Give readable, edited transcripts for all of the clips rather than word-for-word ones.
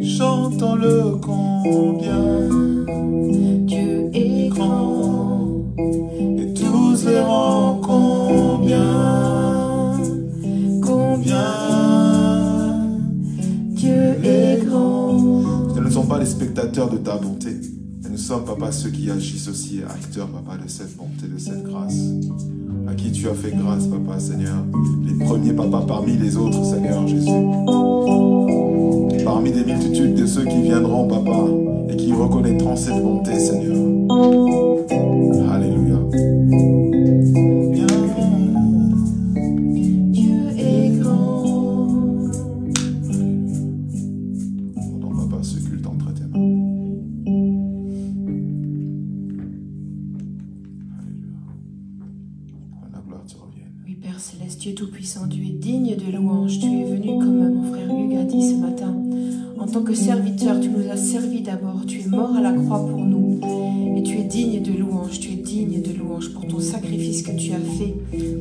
Chantons-le combien Dieu est grand, et tous verront combien Dieu est grand. Nous ne sommes pas les spectateurs de ta bonté, mais nous sommes, Papa, ceux qui agissent aussi, acteurs, Papa, de cette bonté, de cette grâce. À qui tu as fait grâce, Papa, Seigneur. Les premiers, Papa, parmi les autres, Seigneur Jésus. Parmi des multitudes de ceux qui viendront, Papa, et qui reconnaîtront cette bonté, Seigneur. Alléluia. Dieu est grand. Rendons, Papa, ce culte entre tes mains. Oui, Père Céleste, Dieu Tout-Puissant, tu es digne de louange. Tu es venu, comme mon frère Hugues a dit ce matin, en tant que serviteur, tu nous as servi d'abord. Tu es mort à la croix pour nous. Et tu es digne de louange. Tu es digne de louange pour ton sacrifice que tu as fait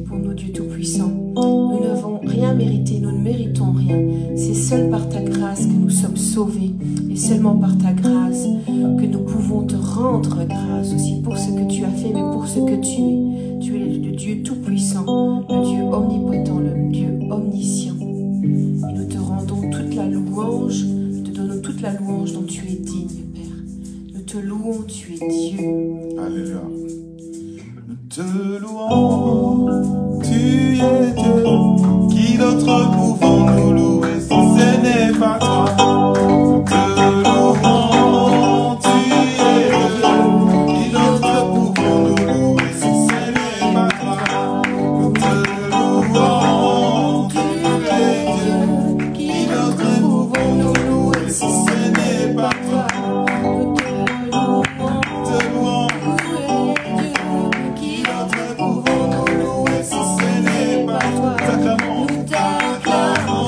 pour nous, Dieu Tout-Puissant. Nous n'avons rien mérité, nous ne méritons rien. C'est seul par ta grâce que nous sommes sauvés. Et seulement par ta grâce que nous pouvons te rendre grâce aussi pour ce que tu as fait, mais pour ce que tu es. Tu es le Dieu Tout-Puissant, le Dieu omnipotent, le Dieu omniscient. Et nous te rendons toute la louange, nous te donnons toute la louange dont tu es digne, Père. Nous te louons, tu es Dieu. Alléluia. Nous te louons, tu es Dieu. Qui d'autre pouvons nous louer si ce n'est pas toi? Nous te louons, tu es Dieu. Qui d'autre pouvons nous louer si ce n'est pas toi? Nous te louons, tu es Dieu. Qui d'autre pouvons nous louer si ce n'est pas toi? Nous te louons, tu es Dieu. Qui d'autre pouvons nous louer si ce n'est pas toi? T'acclamons, t'acclamons.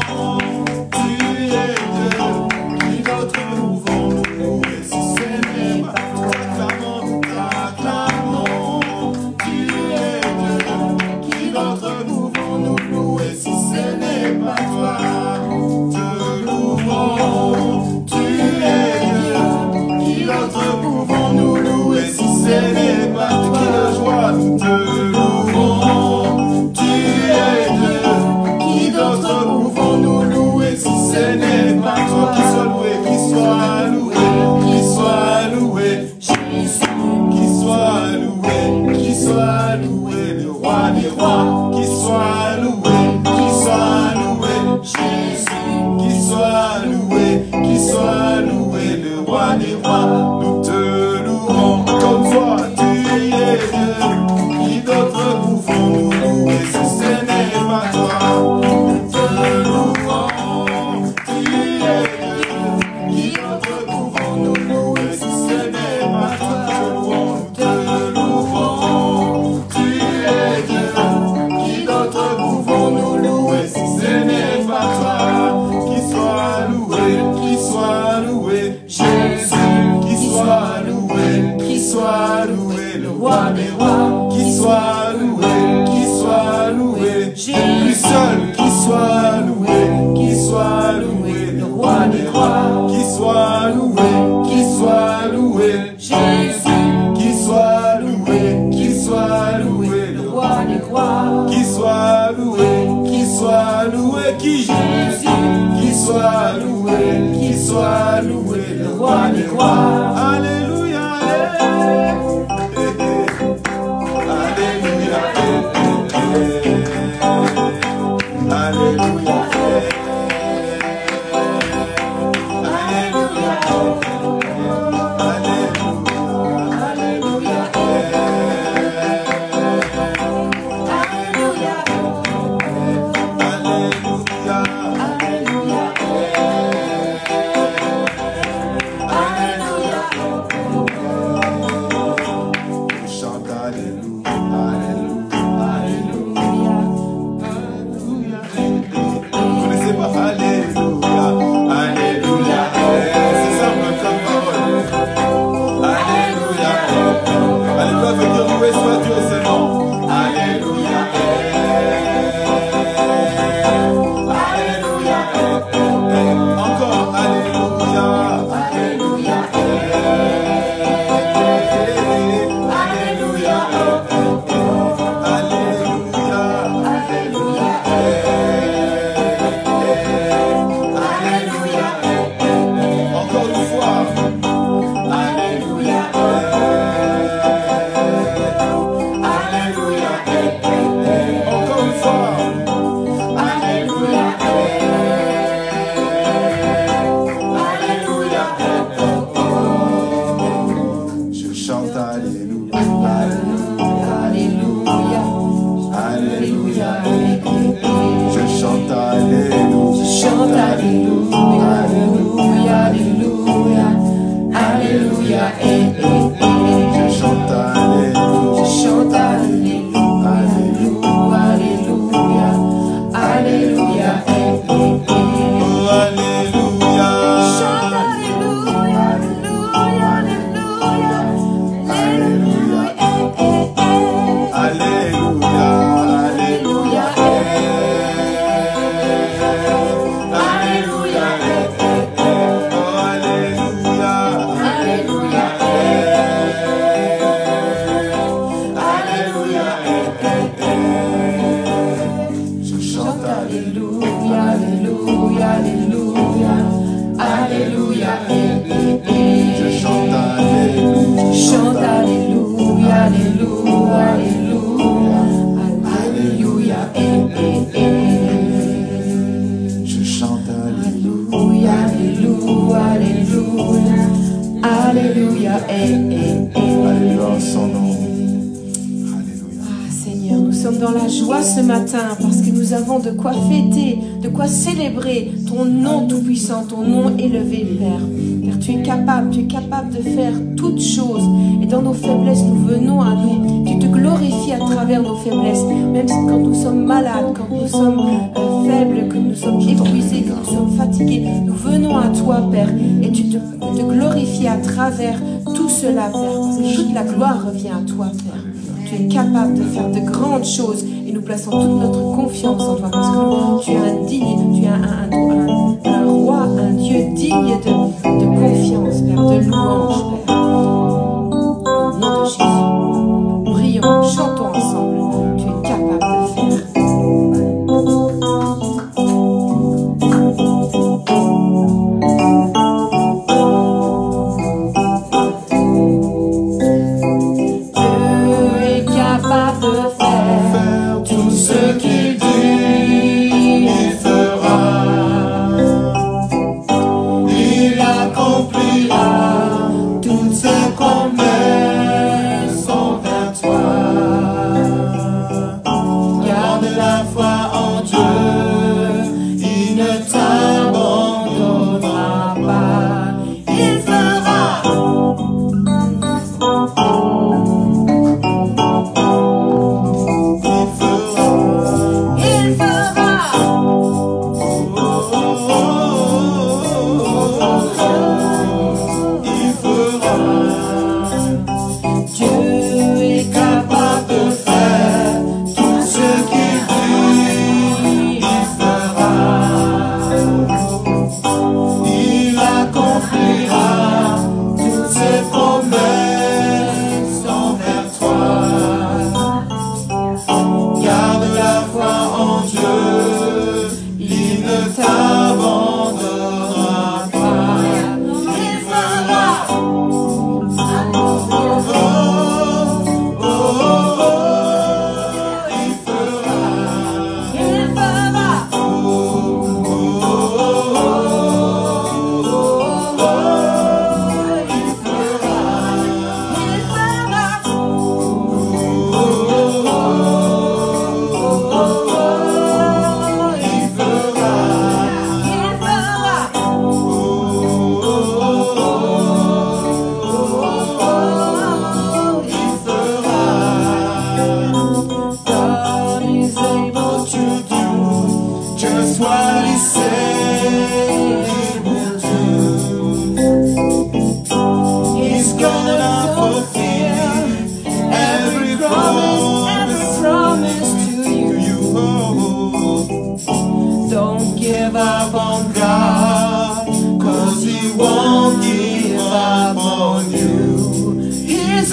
roi des rois. Qui soit loué, qui soit loué. Lui seul, qui soit loué, qui soit loué. Le roi des rois. Qui soit loué, qui soit loué. Jésus. Qui soit loué, qui soit loué. Le roi des rois. Qui soit loué, qui soit loué. Qui Jésus. Qui soit loué, qui soit loué. Le roi des rois. Alléluia. Alléluia. Alléluia. Ce matin, parce que nous avons de quoi fêter, de quoi célébrer ton nom tout-puissant, ton nom élevé, Père. Car tu es capable de faire toutes choses. Et dans nos faiblesses, nous venons à nous. Tu te glorifies à travers nos faiblesses. Même quand nous sommes malades, quand nous sommes faibles, que nous sommes épuisés, que nous sommes fatigués, nous venons à toi, Père. Et tu te glorifies à travers tout cela, Père. Parce que toute la gloire revient à toi, Père. Tu es capable de faire de grandes choses. Et nous plaçons toute notre confiance en toi parce que tu es un digne, tu es un roi, un Dieu digne de confiance, Père, de louange, Père. Au nom de Jésus, prions, chantons ensemble. Tu es capable de faire. Tout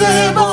est bon.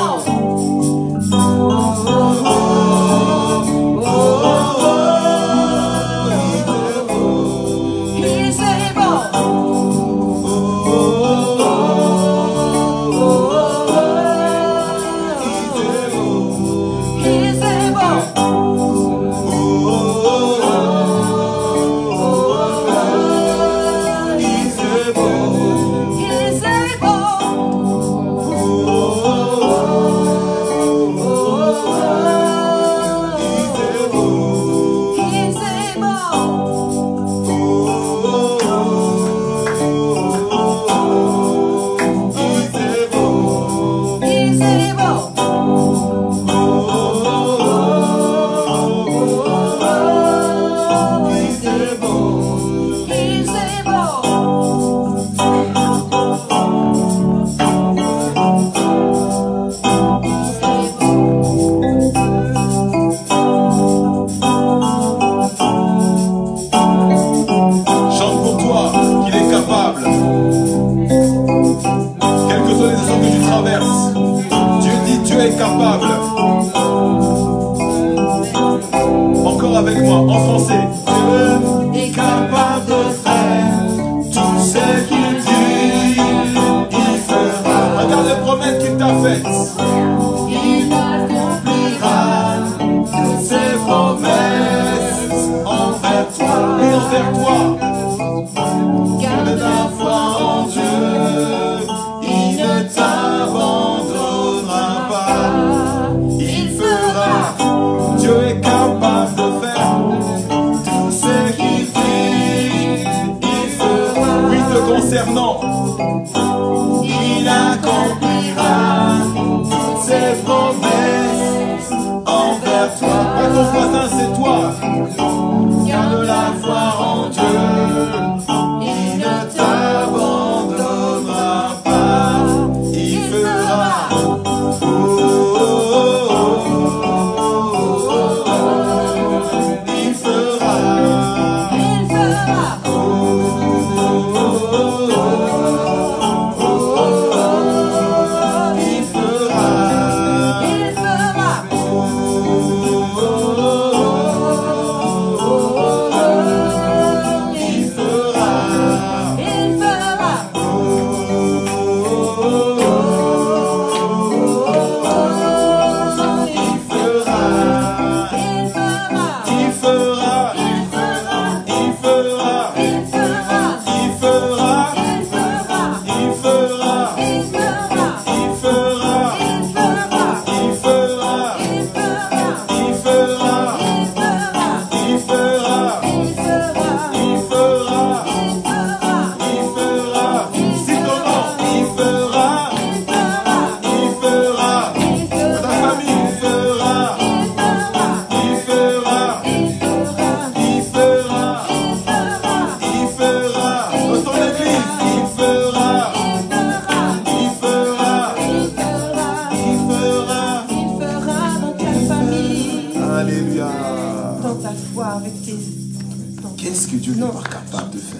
Qu'est-ce que Dieu n'est pas capable de faire?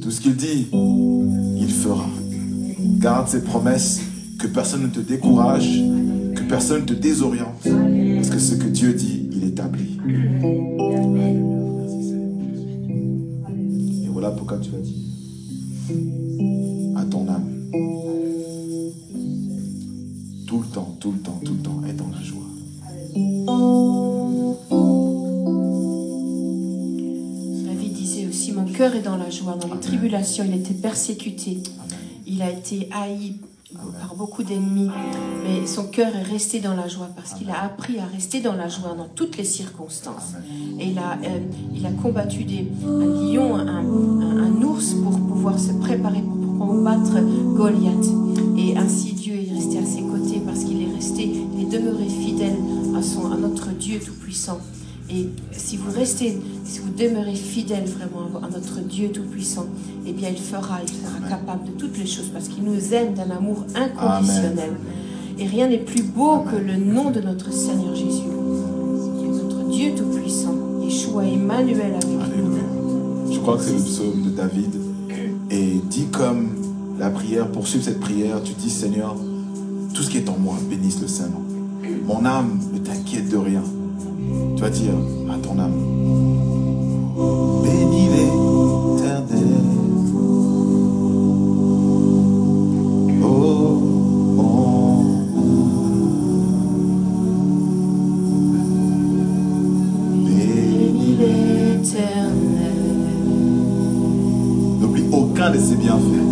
Tout ce qu'il dit, il fera. Garde ses promesses, que personne ne te décourage, que personne ne te désoriente. Parce que ce que Dieu dit, il établit. Et voilà pourquoi tu l'as dit. À ton âme. Tout le temps, tout le temps, tout le temps, est dans la joie. David disait aussi, mon cœur est dans la joie, dans les tribulations, il était persécuté. Il a été haï par beaucoup d'ennemis, mais son cœur est resté dans la joie parce qu'il a appris à rester dans la joie dans toutes les circonstances. Et il a combattu un lion, un ours pour pouvoir se préparer pour combattre Goliath. Et ainsi Dieu est resté à ses côtés parce qu'il est resté, il est demeuré fidèle à notre Dieu Tout-Puissant. Et si vous demeurez fidèle vraiment à notre Dieu Tout-Puissant, eh bien il sera capable de toutes les choses parce qu'il nous aime d'un amour inconditionnel. Amen. Et rien n'est plus beau que le nom de notre Seigneur Jésus. Notre Dieu Tout-Puissant, Yeshua Emmanuel avec nous. Je crois que c'est le psaume de David. Et dit comme la prière, poursuivre cette prière, tu dis Seigneur, tout ce qui est en moi, bénisse le Saint-Nom. Mon âme ne t'inquiète de rien. Tu vas dire à ton âme, bénis l'Éternel. Oh, mon Bénis l'Éternel. N'oublie aucun de ses bienfaits.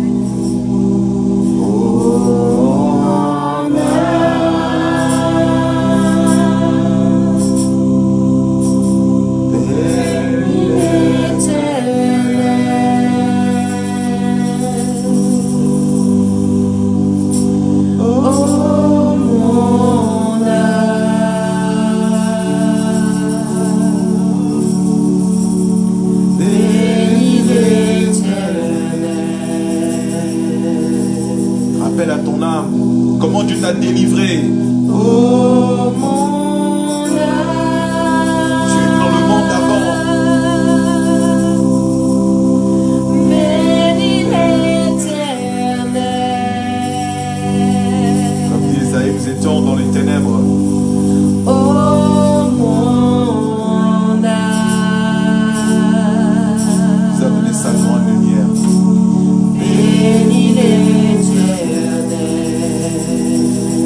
Rappelle à ton âme comment Dieu t'a délivré. Oh mon âme, Tu es dans le monde d'avant. bénis l'Éternel. Comme dit Isaïe, nous étions dans les ténèbres. Oh mon âme, Nous a donné sa grande lumière. bénis l'Éternel.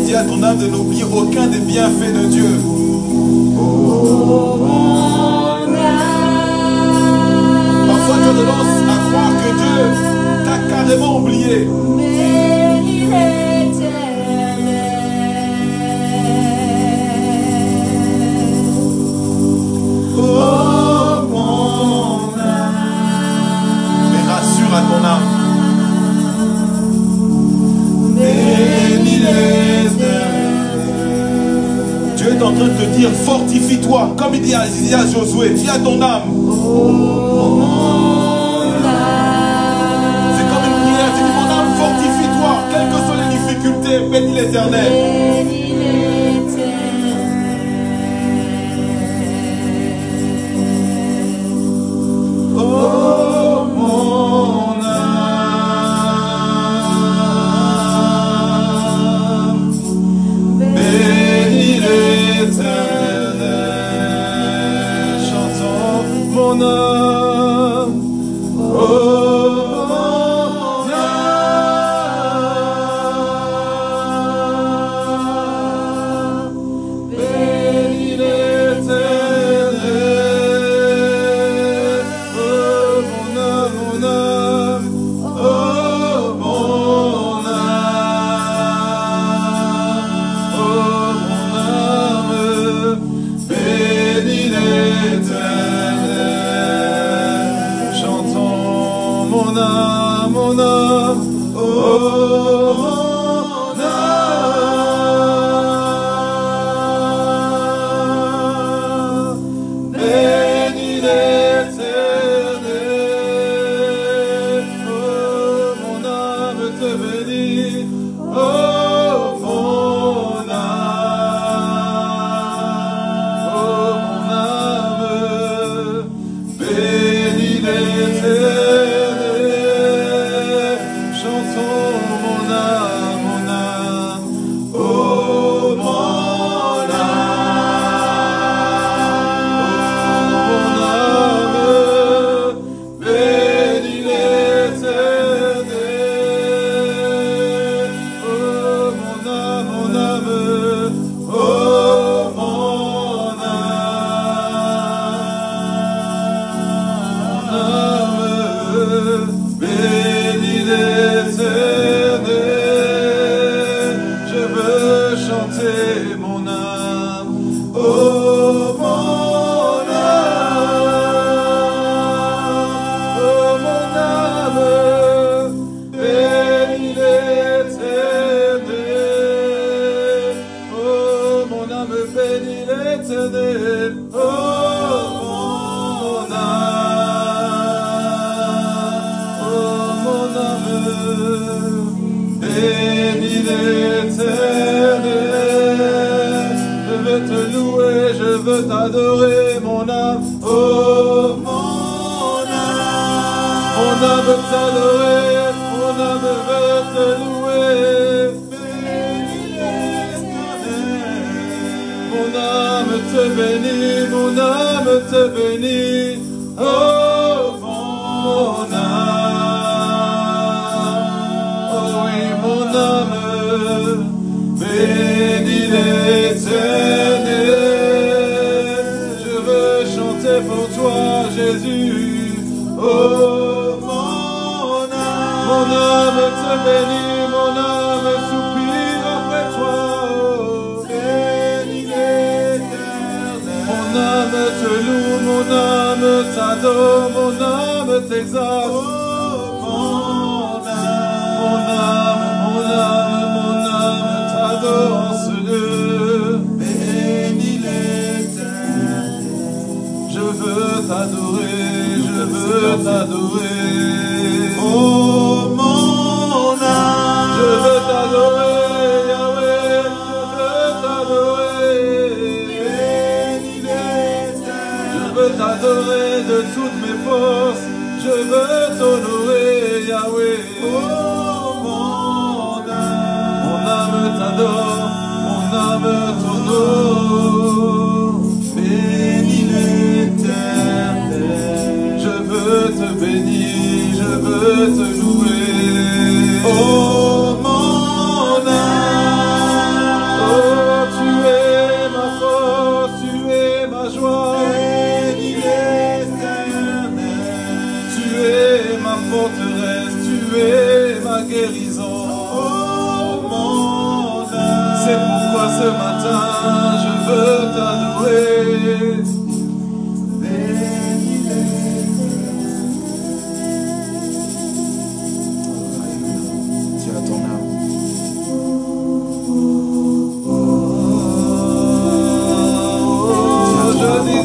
Dis à ton âme de n'oublier aucun des bienfaits de Dieu. Oh mon âme, Parfois tu as tendance à croire que Dieu t'a carrément oublié. bénis l'Éternel. Oh mon âme, Mais rassure à ton âme. bénis l'Éternel. Dieu est en train de te dire, fortifie-toi. Comme il dit à Josué, dis à ton âme. Oh mon âme, C'est comme une prière. Tu dis, mon âme, fortifie-toi. Quelles que soient les difficultés, bénis l'Éternel. bénis l'Éternel. Oh mon âme, bénis l'Éternel. Chantons mon âme. Oh mon âme, bénis l'Éternel. Oh mon âme, mon âme. Oh mon âme. Oh mon âme, bénis l'Éternel. Chantons mon âme, mon âme. Oh mon âme, bénis l'Éternel. Oh mon âme te bénit. Oh mon âme. Oh mon âme, bénis l'Éternel. Chantons mon âme, mon âme. Oh mon âme, bénis l'Éternel. Oh mon âme, mon âme. Oh mon âme, bénis l'Éternel. Je veux chanter mon âme. Oh mon âme. Oh mon âme, bénis l'Éternel. Oh mon âme, bénis l'Éternel. Oh mon âme. Oh mon âme, bénis l'Éternel. Je veux te louer, je veux t'adorer, mon âme. Oh mon âme veut t'adorer, mon âme veut te louer. Bénis l'Éternel. Mon âme te bénit, mon âme te bénit. Oh, mon âme. Oh oui, mon âme bénis l'Éternel. Je veux chanter pour toi, Jésus. Oh, mon âme te bénit, mon âme soupire après toi. Oh, bénis l'Éternel. Mon âme te loue, mon âme t'adore, mon âme t'exalte. Oh, mon âme t'adore en ce lieu. Bénis l'Éternel. Je veux t'adorer, je veux t'adorer. Oh, mon âme. Je veux t'adorer, Yahweh, je veux t'adorer. Bénis l'Éternel. Je veux t'adorer de toutes mes forces. Je veux t'honorer, Yahweh. Oh, mon âme t'adore, mon âme t'honore. Bénis l'Éternel. Je veux te bénir, je veux te louer. Oh, mon âme. Oh, tu es ma force, tu es ma joie. Bénis l'Éternel. Tu es ma forteresse, tu es ma guérison. Oh, mon âme. C'est pourquoi ce matin je veux t'adorer. Bénis l'Éternel. Tiens ton âme. Je dis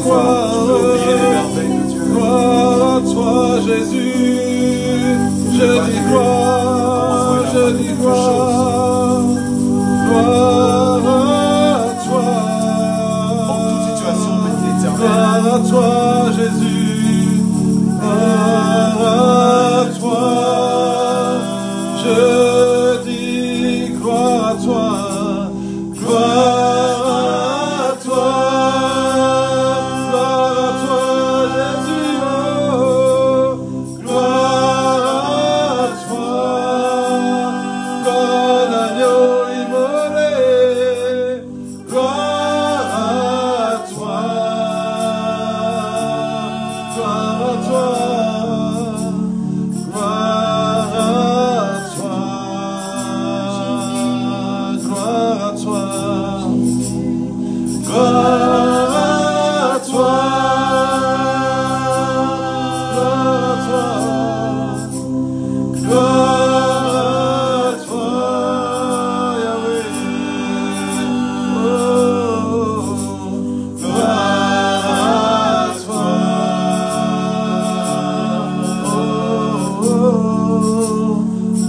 gloire à toi, Jésus. Je dis gloire, je dis gloire. Gloire à toi. En toute situation, bénis l'Éternel. Gloire à toi, Jésus. Gloire à toi. Je dis gloire à toi. Gloire à toi. Gloire à toi, Jésus. Oh, gloire à toi. Comme l'agneau immolé. Gloire à toi. Gloire à toi. Gloire à toi. Gloire à toi. Gloire à toi. Gloire à toi, Yahweh. Oh, gloire à toi. Oh,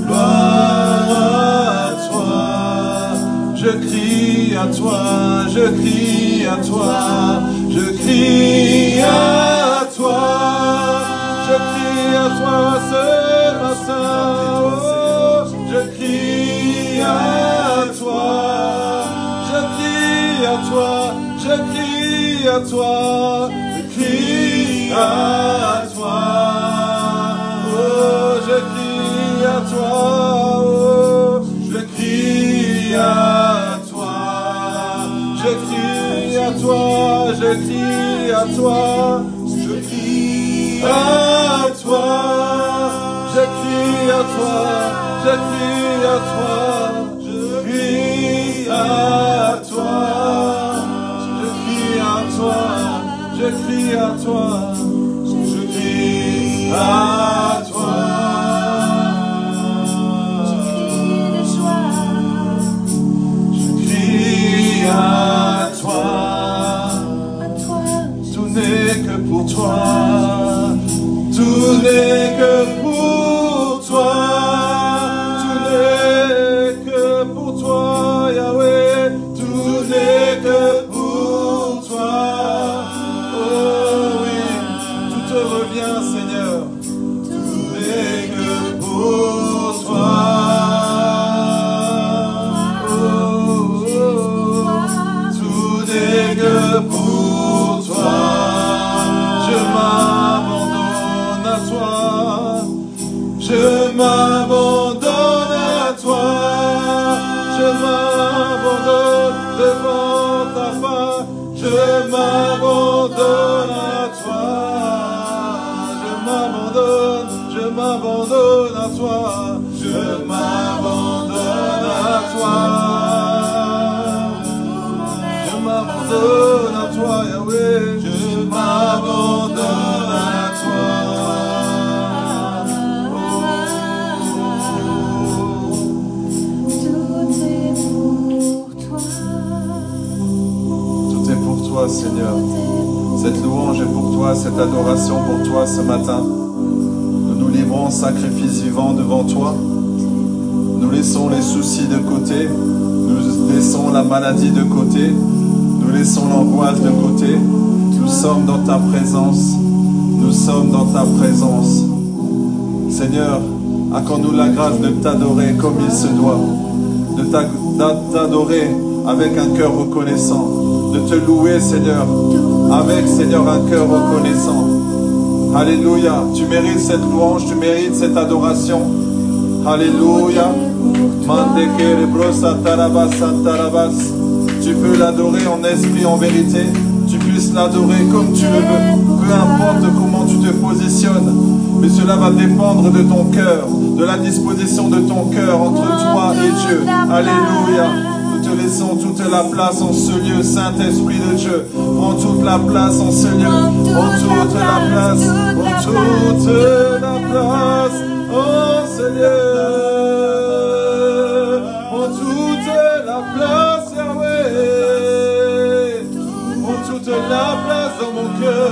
gloire à toi. Je crie à toi, je crie à toi, je crie à toi, je crie à toi ce matin. Oh, je crie à toi, je crie à toi, je crie à toi, je crie à toi. Oh, je crie à toi, oh, je crie à toi, je crie à toi, je crie à toi, je crie à toi, je crie à toi, je crie à toi, je crie à toi, je crie à toi, je crie à toi, je crie à toi. Je crie à toi. Tout n'est que pour toi. Tout n'est que pour toi. Tout n'est que pour toi, Yahweh. Tout n'est que pour toi. Oh oui, tout te revient, Seigneur. je m'abandonne devant ta face, je m'abandonne à toi. Je m'abandonne à toi, je m'abandonne à toi. Je m'abandonne à toi, Yahweh, je m'abandonne à toi. Tout est pour toi, Seigneur. Cette louange est pour toi, cette adoration pour toi ce matin. Nous nous livrons en sacrifice vivant devant toi. Nous laissons les soucis de côté. Nous laissons la maladie de côté. Nous laissons l'angoisse de côté. Nous sommes dans ta présence. Nous sommes dans ta présence. Seigneur, accorde-nous la grâce de t'adorer comme il se doit. De t'adorer avec un cœur reconnaissant. De te louer, Seigneur, avec, Seigneur, un cœur reconnaissant. Alléluia. Tu mérites cette louange, tu mérites cette adoration. Alléluia. Tu peux l'adorer en esprit, en vérité. Tu puisses l'adorer comme tu le veux. Peu importe comment tu te positionnes. Mais cela va dépendre de ton cœur, de la disposition de ton cœur entre toi et Dieu. Alléluia. Nous te laissons toute la place en ce lieu, Saint-Esprit de Dieu. Prends toute la place en ce lieu. Prends toute la place. Prends toute la place en ce lieu. Prends toute la place, Yahweh. Prends toute la place dans mon cœur.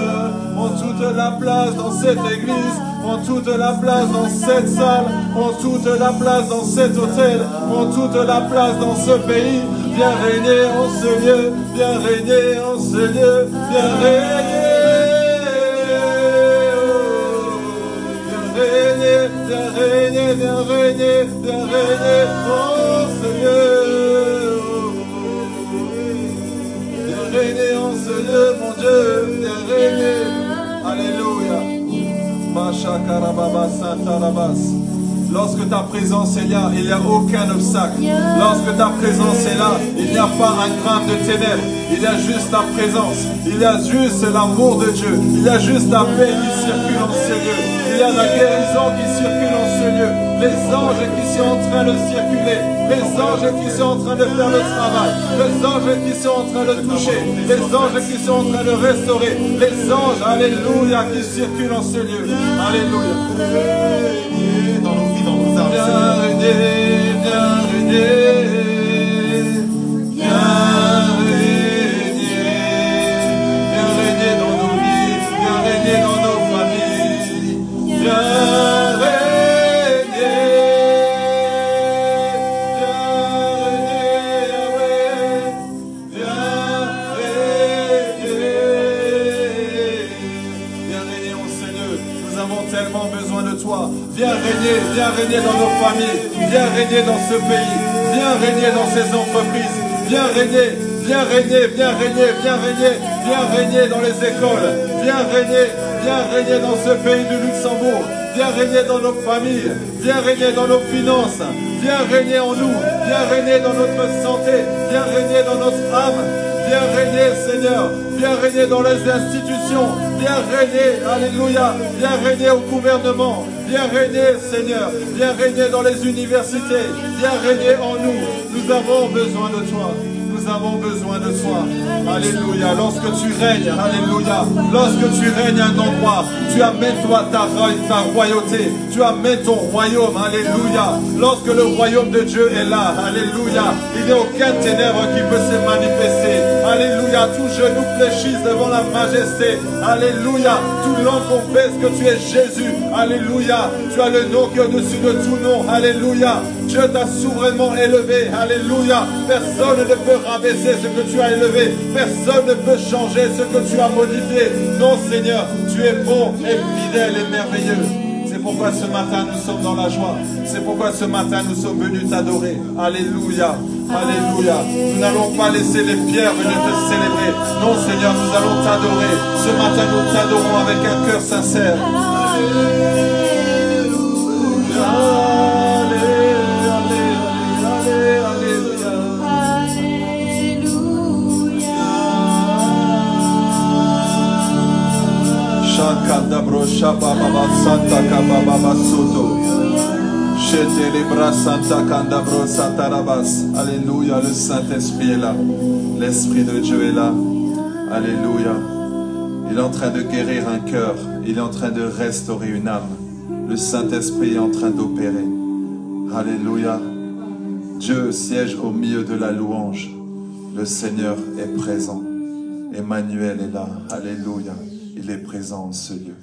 Prends toute la place dans cette église. Prends toute la place dans cette salle. Prends toute la place dans cet hôtel. Prends toute la place dans ce pays. Viens régner en ce lieu. Viens régner en ce lieu. Viens régner. Viens régner, viens régner, viens régner en ce lieu. Viens régner en ce lieu, mon Dieu. Viens régner. Alléluia. Lorsque ta présence est là, il n'y a aucun obstacle. Lorsque ta présence est là, il n'y a pas un grain de ténèbres. Il y a juste ta présence. Il y a juste l'amour de Dieu. Il y a juste la paix qui circule en ce lieu. Il y a la guérison qui circule en ce lieu. Les anges qui sont en train de circuler. Les anges qui sont en train de faire le travail. Les anges qui sont en train de toucher. Les anges qui sont en train de restaurer. Les anges, alléluia, qui circulent en ce lieu. Alléluia. Dans nos vies, dans nos âmes. Viens régner, viens régner. Viens régner. Viens régner dans nos vies. Viens régner dans nos familles. Viens viens régner dans nos familles, viens régner dans ce pays, viens régner dans ces entreprises, viens régner, viens régner, viens régner, viens régner, viens régner dans les écoles, viens régner dans ce pays du Luxembourg, viens régner dans nos familles, viens régner dans nos finances, viens régner en nous, viens régner dans notre santé, viens régner dans notre âme. Viens régner, Seigneur. Viens régner dans les institutions. Viens régner, alléluia. Viens régner au gouvernement. Viens régner, Seigneur. Viens régner dans les universités. Viens régner en nous. Nous avons besoin de toi. Nous avons besoin de toi. Alléluia. Lorsque tu règnes, alléluia. Lorsque tu règnes à un endroit, tu amènes toi ta royauté. Tu amènes ton royaume. Alléluia. Lorsque le royaume de Dieu est là, alléluia, il n'y a aucun ténèbre qui peut se manifester. Alléluia. Tout genou fléchisse devant la majesté. Alléluia. Tout langue confesse que tu es Jésus. Alléluia. Tu as le nom qui est au-dessus de tout nom. Alléluia. Dieu t'a souverainement élevé. Alléluia. Personne ne peut rabaisser ce que tu as élevé. Personne ne peut changer ce que tu as modifié. Non, Seigneur, tu es bon et fidèle et merveilleux. C'est pourquoi ce matin nous sommes dans la joie. C'est pourquoi ce matin nous sommes venus t'adorer. Alléluia. Alléluia. Nous n'allons pas laisser les pierres venir te célébrer. Non, Seigneur, nous allons t'adorer. Ce matin, nous t'adorons avec un cœur sincère. Alléluia. Baba Santa Kababa Soto. Chete les bras Santa Kandabro Satarabas. Alléluia, le Saint-Esprit est là. L'Esprit de Dieu est là. Alléluia. Il est en train de guérir un cœur. Il est en train de restaurer une âme. Le Saint-Esprit est en train d'opérer. Alléluia. Dieu siège au milieu de la louange. Le Seigneur est présent. Emmanuel est là. Alléluia. Il est présent en ce lieu.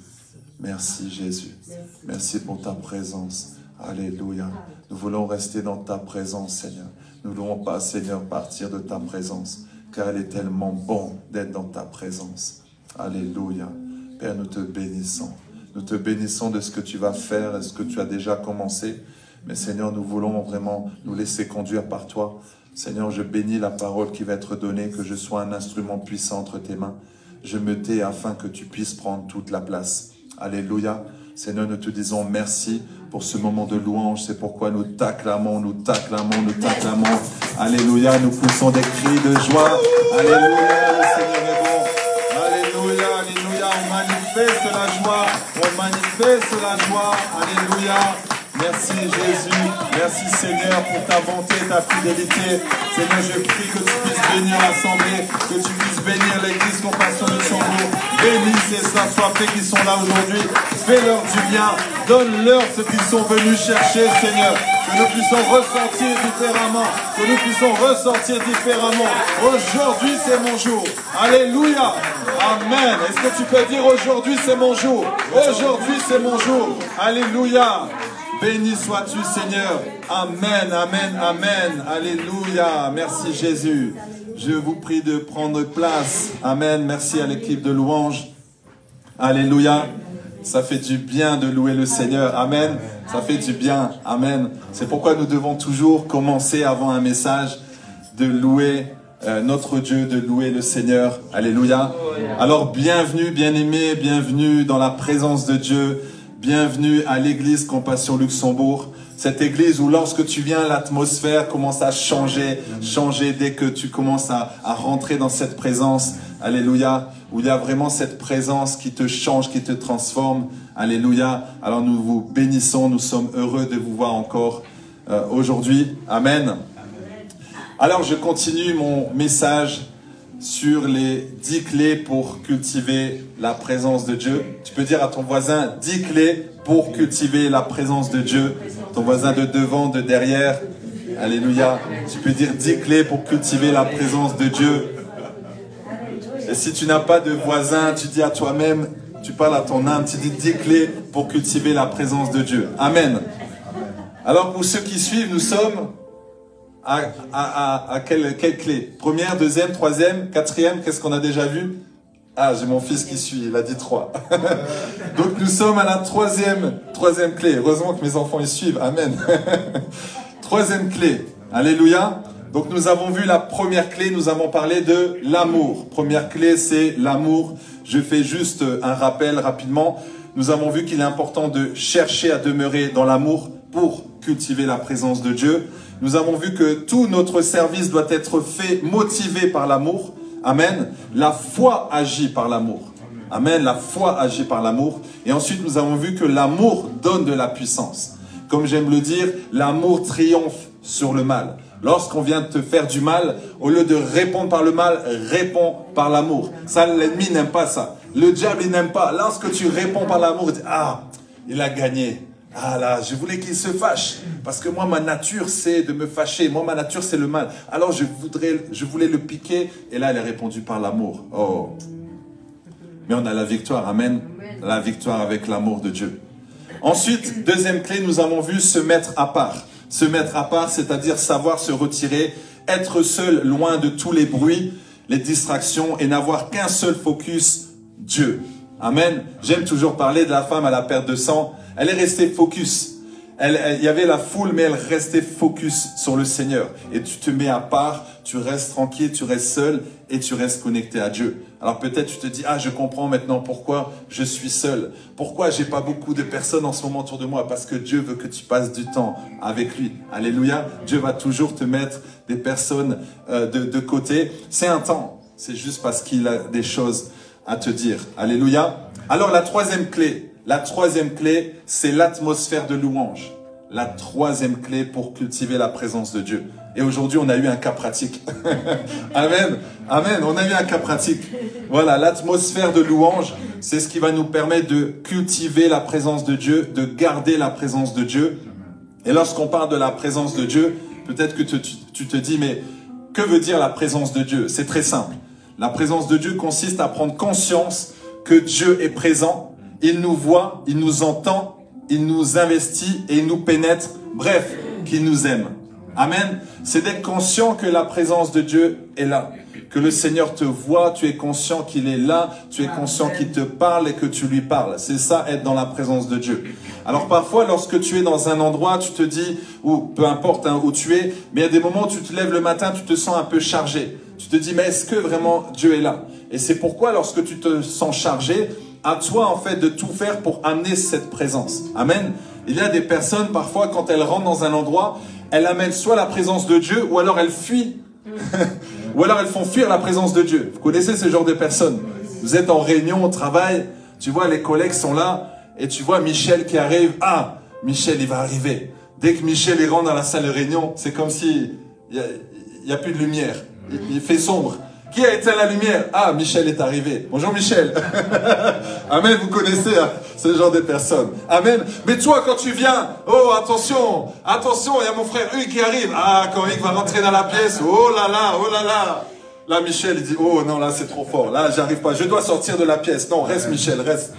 Merci Jésus. Merci pour ta présence. Alléluia. Nous voulons rester dans ta présence, Seigneur. Nous ne voulons pas, Seigneur, partir de ta présence, car elle est tellement bon d'être dans ta présence. Alléluia. Père, nous te bénissons. Nous te bénissons de ce que tu vas faire et ce que tu as déjà commencé. Mais Seigneur, nous voulons vraiment nous laisser conduire par toi. Seigneur, je bénis la parole qui va être donnée, que je sois un instrument puissant entre tes mains. Je me tais afin que tu puisses prendre toute la place. Alléluia. Seigneur, nous te disons merci pour ce moment de louange. C'est pourquoi nous t'acclamons, nous t'acclamons, nous t'acclamons. Alléluia, nous poussons des cris de joie. Alléluia, le Seigneur est bon. Alléluia, alléluia, on manifeste la joie. On manifeste la joie. Alléluia. Merci Jésus, merci Seigneur pour ta bonté et ta fidélité. Seigneur, je prie que tu puisses bénir l'assemblée, que tu puisses bénir l'église Compassion Luxembourg. Bénis ces assoiffés qui sont là aujourd'hui. Fais-leur du bien, donne-leur ce qu'ils sont venus chercher, Seigneur. Que nous puissions ressentir différemment, que nous puissions ressentir différemment. Aujourd'hui c'est mon jour. Alléluia. Amen. Est-ce que tu peux dire aujourd'hui c'est mon jour? Aujourd'hui c'est mon jour. Alléluia. Béni sois-tu, Seigneur. Amen, amen, amen. Alléluia. Merci, Jésus. Je vous prie de prendre place. Amen. Merci à l'équipe de louange. Alléluia. Ça fait du bien de louer le Seigneur. Amen. Ça fait du bien. Amen. C'est pourquoi nous devons toujours commencer avant un message de louer notre Dieu, de louer le Seigneur. Alléluia. Alors, bienvenue, bien-aimés, bienvenue dans la présence de Dieu. Bienvenue à l'église Compassion Luxembourg. Cette église où lorsque tu viens, l'atmosphère commence à changer dès que tu commences à rentrer dans cette présence. Alléluia. Où il y a vraiment cette présence qui te change, qui te transforme. Alléluia. Alors nous vous bénissons, nous sommes heureux de vous voir encore aujourd'hui. Amen. Alors je continue mon message sur les 10 clés pour cultiver la présence de Dieu. Tu peux dire à ton voisin 10 clés pour cultiver la présence de Dieu. Ton voisin de devant, de derrière. Alléluia. Tu peux dire 10 clés pour cultiver la présence de Dieu. Et si tu n'as pas de voisin, tu dis à toi-même, tu parles à ton âme, tu dis 10 clés pour cultiver la présence de Dieu. Amen. Alors pour ceux qui suivent, nous sommes à quelle clé? Première, deuxième, troisième, quatrième, qu'est-ce qu'on a déjà vu? Ah, j'ai mon fils qui suit, il a dit 3. Donc nous sommes à la troisième clé. Heureusement que mes enfants y suivent, amen. Troisième clé, alléluia. Donc nous avons vu la première clé, nous avons parlé de l'amour. Première clé, c'est l'amour. Je fais juste un rappel rapidement. Nous avons vu qu'il est important de chercher à demeurer dans l'amour pour cultiver la présence de Dieu. Nous avons vu que tout notre service doit être fait motivé par l'amour. Amen. La foi agit par l'amour. Amen. La foi agit par l'amour. Et ensuite, nous avons vu que l'amour donne de la puissance. Comme j'aime le dire, l'amour triomphe sur le mal. Lorsqu'on vient te faire du mal, au lieu de répondre par le mal, réponds par l'amour. Ça, l'ennemi n'aime pas ça. Le diable, il n'aime pas. Lorsque tu réponds par l'amour, il dit, ah, il a gagné. Ah là, je voulais qu'il se fâche. Parce que moi, ma nature, c'est de me fâcher. Moi, ma nature, c'est le mal. Alors, je voulais le piquer. Et là, elle a répondu par l'amour. Oh. Mais on a la victoire. Amen. La victoire avec l'amour de Dieu. Ensuite, deuxième clé, nous avons vu se mettre à part. Se mettre à part, c'est-à-dire savoir se retirer, être seul, loin de tous les bruits, les distractions et n'avoir qu'un seul focus, Dieu. Amen. J'aime toujours parler de la femme à la perte de sang. Elle est restée focus. Il y avait la foule, mais elle restait focus sur le Seigneur. Et tu te mets à part, tu restes tranquille, tu restes seul et tu restes connecté à Dieu. Alors peut-être tu te dis, ah, je comprends maintenant pourquoi je suis seul. Pourquoi j'ai pas beaucoup de personnes en ce moment autour de moi? Parce que Dieu veut que tu passes du temps avec lui. Alléluia. Dieu va toujours te mettre des personnes de côté. C'est un temps. C'est juste parce qu'il a des choses à te dire. Alléluia. Alors la troisième clé. La troisième clé, c'est l'atmosphère de louange. La troisième clé pour cultiver la présence de Dieu. Et aujourd'hui, on a eu un cas pratique. Amen. Amen. On a eu un cas pratique. Voilà, l'atmosphère de louange, c'est ce qui va nous permettre de cultiver la présence de Dieu, de garder la présence de Dieu. Et lorsqu'on parle de la présence de Dieu, peut-être que tu te dis, mais que veut dire la présence de Dieu? C'est très simple. La présence de Dieu consiste à prendre conscience que Dieu est présent. Il nous voit, il nous entend, il nous investit et il nous pénètre. Bref, qu'il nous aime. Amen. C'est d'être conscient que la présence de Dieu est là. Que le Seigneur te voit, tu es conscient qu'il est là, tu es conscient qu'il te parle et que tu lui parles. C'est ça, être dans la présence de Dieu. Alors parfois, lorsque tu es dans un endroit, tu te dis, ou peu importe où tu es, mais il y a des moments où tu te lèves le matin, tu te sens un peu chargé. Tu te dis, mais est-ce que vraiment Dieu est là? Et c'est pourquoi lorsque tu te sens chargé, à toi en fait de tout faire pour amener cette présence. Amen. Il y a des personnes, parfois, quand elles rentrent dans un endroit, elles amènent soit la présence de Dieu, ou alors elles fuient. Ou alors elles font fuir la présence de Dieu. Vous connaissez ce genre de personnes? Vous êtes en réunion, au travail, tu vois, les collègues sont là, et tu vois Michel qui arrive. Ah, Michel, il va arriver. Dès que Michel il rentre dans la salle de réunion, c'est comme si il y a plus de lumière. Il fait sombre. Qui a éteint la lumière? Ah, Michel est arrivé. Bonjour Michel. Amen, vous connaissez hein, ce genre de personnes. Amen. Mais toi, quand tu viens, oh attention, attention, il y a mon frère Hugues qui arrive. Ah, quand Hugues va rentrer dans la pièce, oh là là, oh là là. Là, Michel, il dit, oh non, là, c'est trop fort. Là, j'arrive pas. Je dois sortir de la pièce. Non, reste Michel, reste.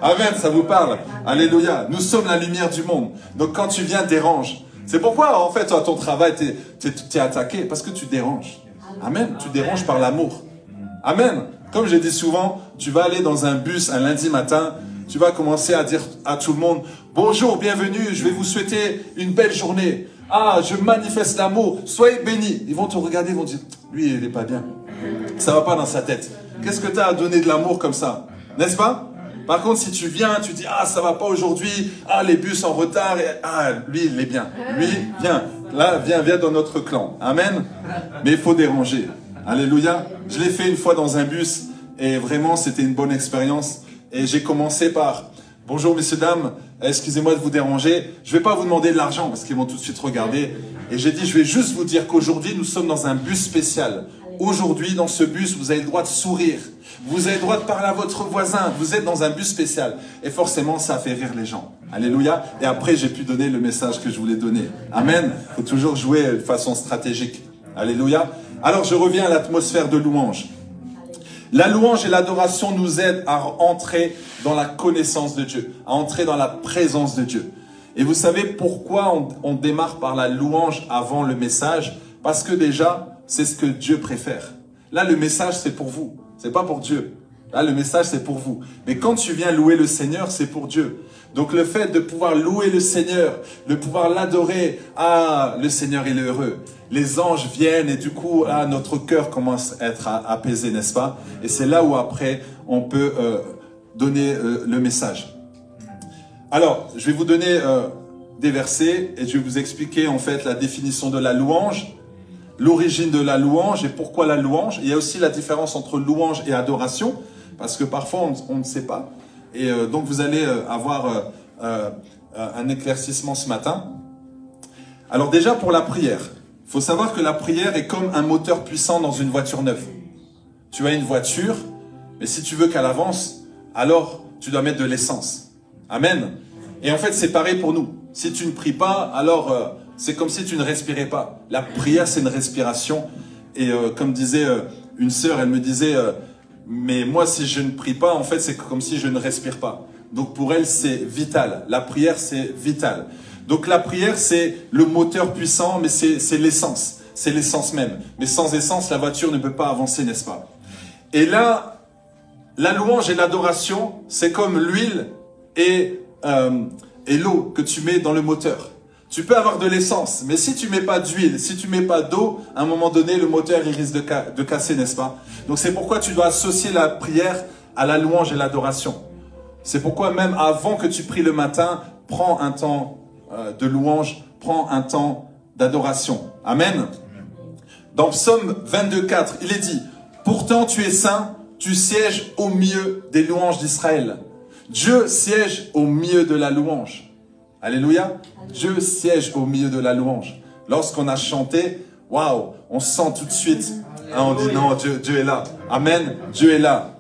Amen, ça vous parle. Alléluia. Nous sommes la lumière du monde. Donc, quand tu viens, dérange. C'est pourquoi, en fait, à ton travail, t'es attaqué. Parce que tu déranges. Amen. Tu déranges par l'amour. Amen. Comme j'ai dit souvent, tu vas aller dans un bus un lundi matin, tu vas commencer à dire à tout le monde, bonjour, bienvenue, je vais vous souhaiter une belle journée. Ah, je manifeste l'amour, soyez bénis. Ils vont te regarder, ils vont dire, lui, il n'est pas bien. Ça ne va pas dans sa tête. Qu'est-ce que tu as à donner de l'amour comme ça? N'est-ce pas? Par contre, si tu viens, tu dis, ah, ça ne va pas aujourd'hui, ah, les bus en retard, et, ah, lui, il est bien. Lui, viens. Là, viens dans notre clan. Amen. Mais il faut déranger. Alléluia. Je l'ai fait une fois dans un bus et vraiment, c'était une bonne expérience. Et j'ai commencé par, bonjour messieurs, dames, excusez-moi de vous déranger. Je ne vais pas vous demander de l'argent parce qu'ils vont tout de suite regarder. Et j'ai dit, je vais juste vous dire qu'aujourd'hui, nous sommes dans un bus spécial. Aujourd'hui, dans ce bus, vous avez le droit de sourire. Vous avez le droit de parler à votre voisin. Vous êtes dans un bus spécial. Et forcément, ça fait rire les gens. Alléluia. Et après, j'ai pu donner le message que je voulais donner. Amen. Il faut toujours jouer de façon stratégique. Alléluia. Alors, je reviens à l'atmosphère de louange. La louange et l'adoration nous aident à entrer dans la connaissance de Dieu, à entrer dans la présence de Dieu. Et vous savez pourquoi on démarre par la louange avant le message? Parce que déjà, c'est ce que Dieu préfère. Là, le message, c'est pour vous. C'est pas pour Dieu. Là, le message, c'est pour vous. Mais quand tu viens louer le Seigneur, c'est pour Dieu. Donc, le fait de pouvoir louer le Seigneur, de pouvoir l'adorer, ah, le Seigneur, il est heureux. Les anges viennent et du coup, ah, notre cœur commence à être apaisé, n'est-ce pas? Et c'est là où après, on peut donner le message. Alors, je vais vous donner des versets et je vais vous expliquer en fait la définition de la louange, l'origine de la louange et pourquoi la louange. Il y a aussi la différence entre louange et adoration, parce que parfois on ne sait pas. Et donc vous allez avoir un éclaircissement ce matin. Alors déjà pour la prière, il faut savoir que la prière est comme un moteur puissant dans une voiture neuve. Tu as une voiture, mais si tu veux qu'elle avance, alors tu dois mettre de l'essence. Amen. Et en fait c'est pareil pour nous. Si tu ne pries pas, alors c'est comme si tu ne respirais pas. La prière, c'est une respiration. Et comme disait une sœur, elle me disait, mais moi, si je ne prie pas, en fait, c'est comme si je ne respire pas. Donc pour elle, c'est vital. La prière, c'est vital. Donc la prière, c'est le moteur puissant, mais c'est l'essence. C'est l'essence même. Mais sans essence, la voiture ne peut pas avancer, n'est-ce pas? Et là, la louange et l'adoration, c'est comme l'huile et l'eau que tu mets dans le moteur. Tu peux avoir de l'essence, mais si tu ne mets pas d'huile, si tu ne mets pas d'eau, à un moment donné, le moteur il risque de casser, n'est-ce pas? Donc c'est pourquoi tu dois associer la prière à la louange et l'adoration. C'est pourquoi même avant que tu pries le matin, prends un temps de louange, prends un temps d'adoration. Amen. Dans Psaume 22,4, il est dit, « Pourtant tu es saint, tu sièges au milieu des louanges d'Israël. Dieu siège au milieu de la louange. Alléluia. Dieu siège au milieu de la louange. Lorsqu'on a chanté, waouh, on sent tout de suite, hein, on dit non, Dieu est là. Amen, Dieu est là.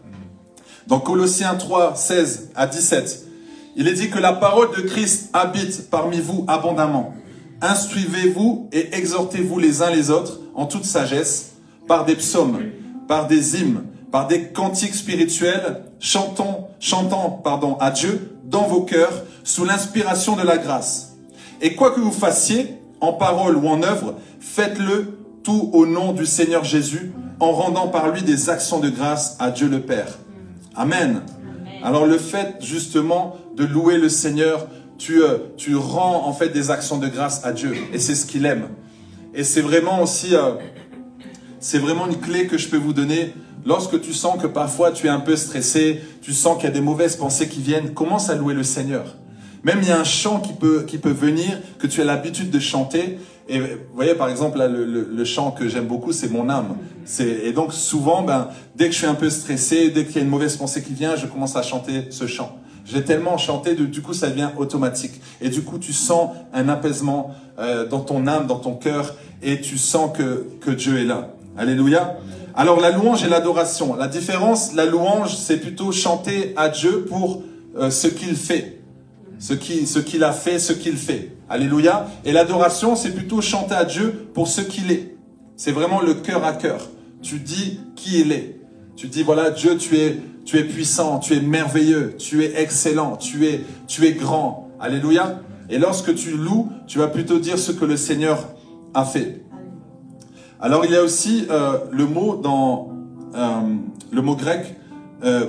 Dans Colossiens 3, 16 à 17, il est dit que la parole de Christ habite parmi vous abondamment. Instruisez-vous et exhortez-vous les uns les autres en toute sagesse, par des psaumes, par des hymnes, par des cantiques spirituels, chantant à Dieu dans vos cœurs, sous l'inspiration de la grâce. Et quoi que vous fassiez, en parole ou en œuvre, faites-le tout au nom du Seigneur Jésus, en rendant par lui des actions de grâce à Dieu le Père. Amen. Alors le fait justement de louer le Seigneur, tu rends en fait des actions de grâce à Dieu. Et c'est ce qu'il aime. Et c'est vraiment aussi, c'est vraiment une clé que je peux vous donner. Lorsque tu sens que parfois tu es un peu stressé, tu sens qu'il y a des mauvaises pensées qui viennent, commence à louer le Seigneur. Même il y a un chant qui peut venir, que tu as l'habitude de chanter. Et vous voyez, par exemple, là, le chant que j'aime beaucoup, c'est Mon âme. Et donc, souvent, dès que je suis un peu stressé, dès qu'il y a une mauvaise pensée qui vient, je commence à chanter ce chant. J'ai tellement chanté, du coup, ça devient automatique. Et du coup, tu sens un apaisement dans ton âme, dans ton cœur, et tu sens que Dieu est là. Alléluia. Alors, la louange et l'adoration. La différence, la louange, c'est plutôt chanter à Dieu pour ce qu'il fait. Ce qu'il a fait, ce qu'il fait. Alléluia. Et l'adoration, c'est plutôt chanter à Dieu pour ce qu'il est. C'est vraiment le cœur à cœur. Tu dis qui il est. Tu dis, voilà, Dieu, tu es puissant, tu es merveilleux, tu es excellent, tu es grand. Alléluia. Et lorsque tu loues, tu vas plutôt dire ce que le Seigneur a fait. Alors, il y a aussi le mot grec,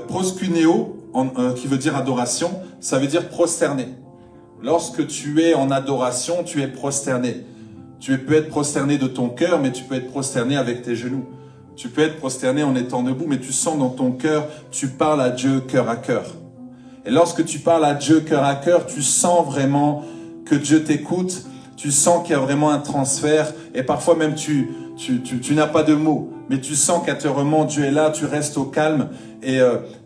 proskuneo, qui veut dire adoration, ça veut dire prosterner. Lorsque tu es en adoration, tu es prosterné. Tu peux être prosterné de ton cœur, mais tu peux être prosterné avec tes genoux. Tu peux être prosterné en étant debout, mais tu sens dans ton cœur, tu parles à Dieu cœur à cœur. Et lorsque tu parles à Dieu cœur à cœur, tu sens vraiment que Dieu t'écoute, tu sens qu'il y a vraiment un transfert, et parfois même tu n'as pas de mots, mais tu sens qu'intérieurement Dieu est là, tu restes au calme, et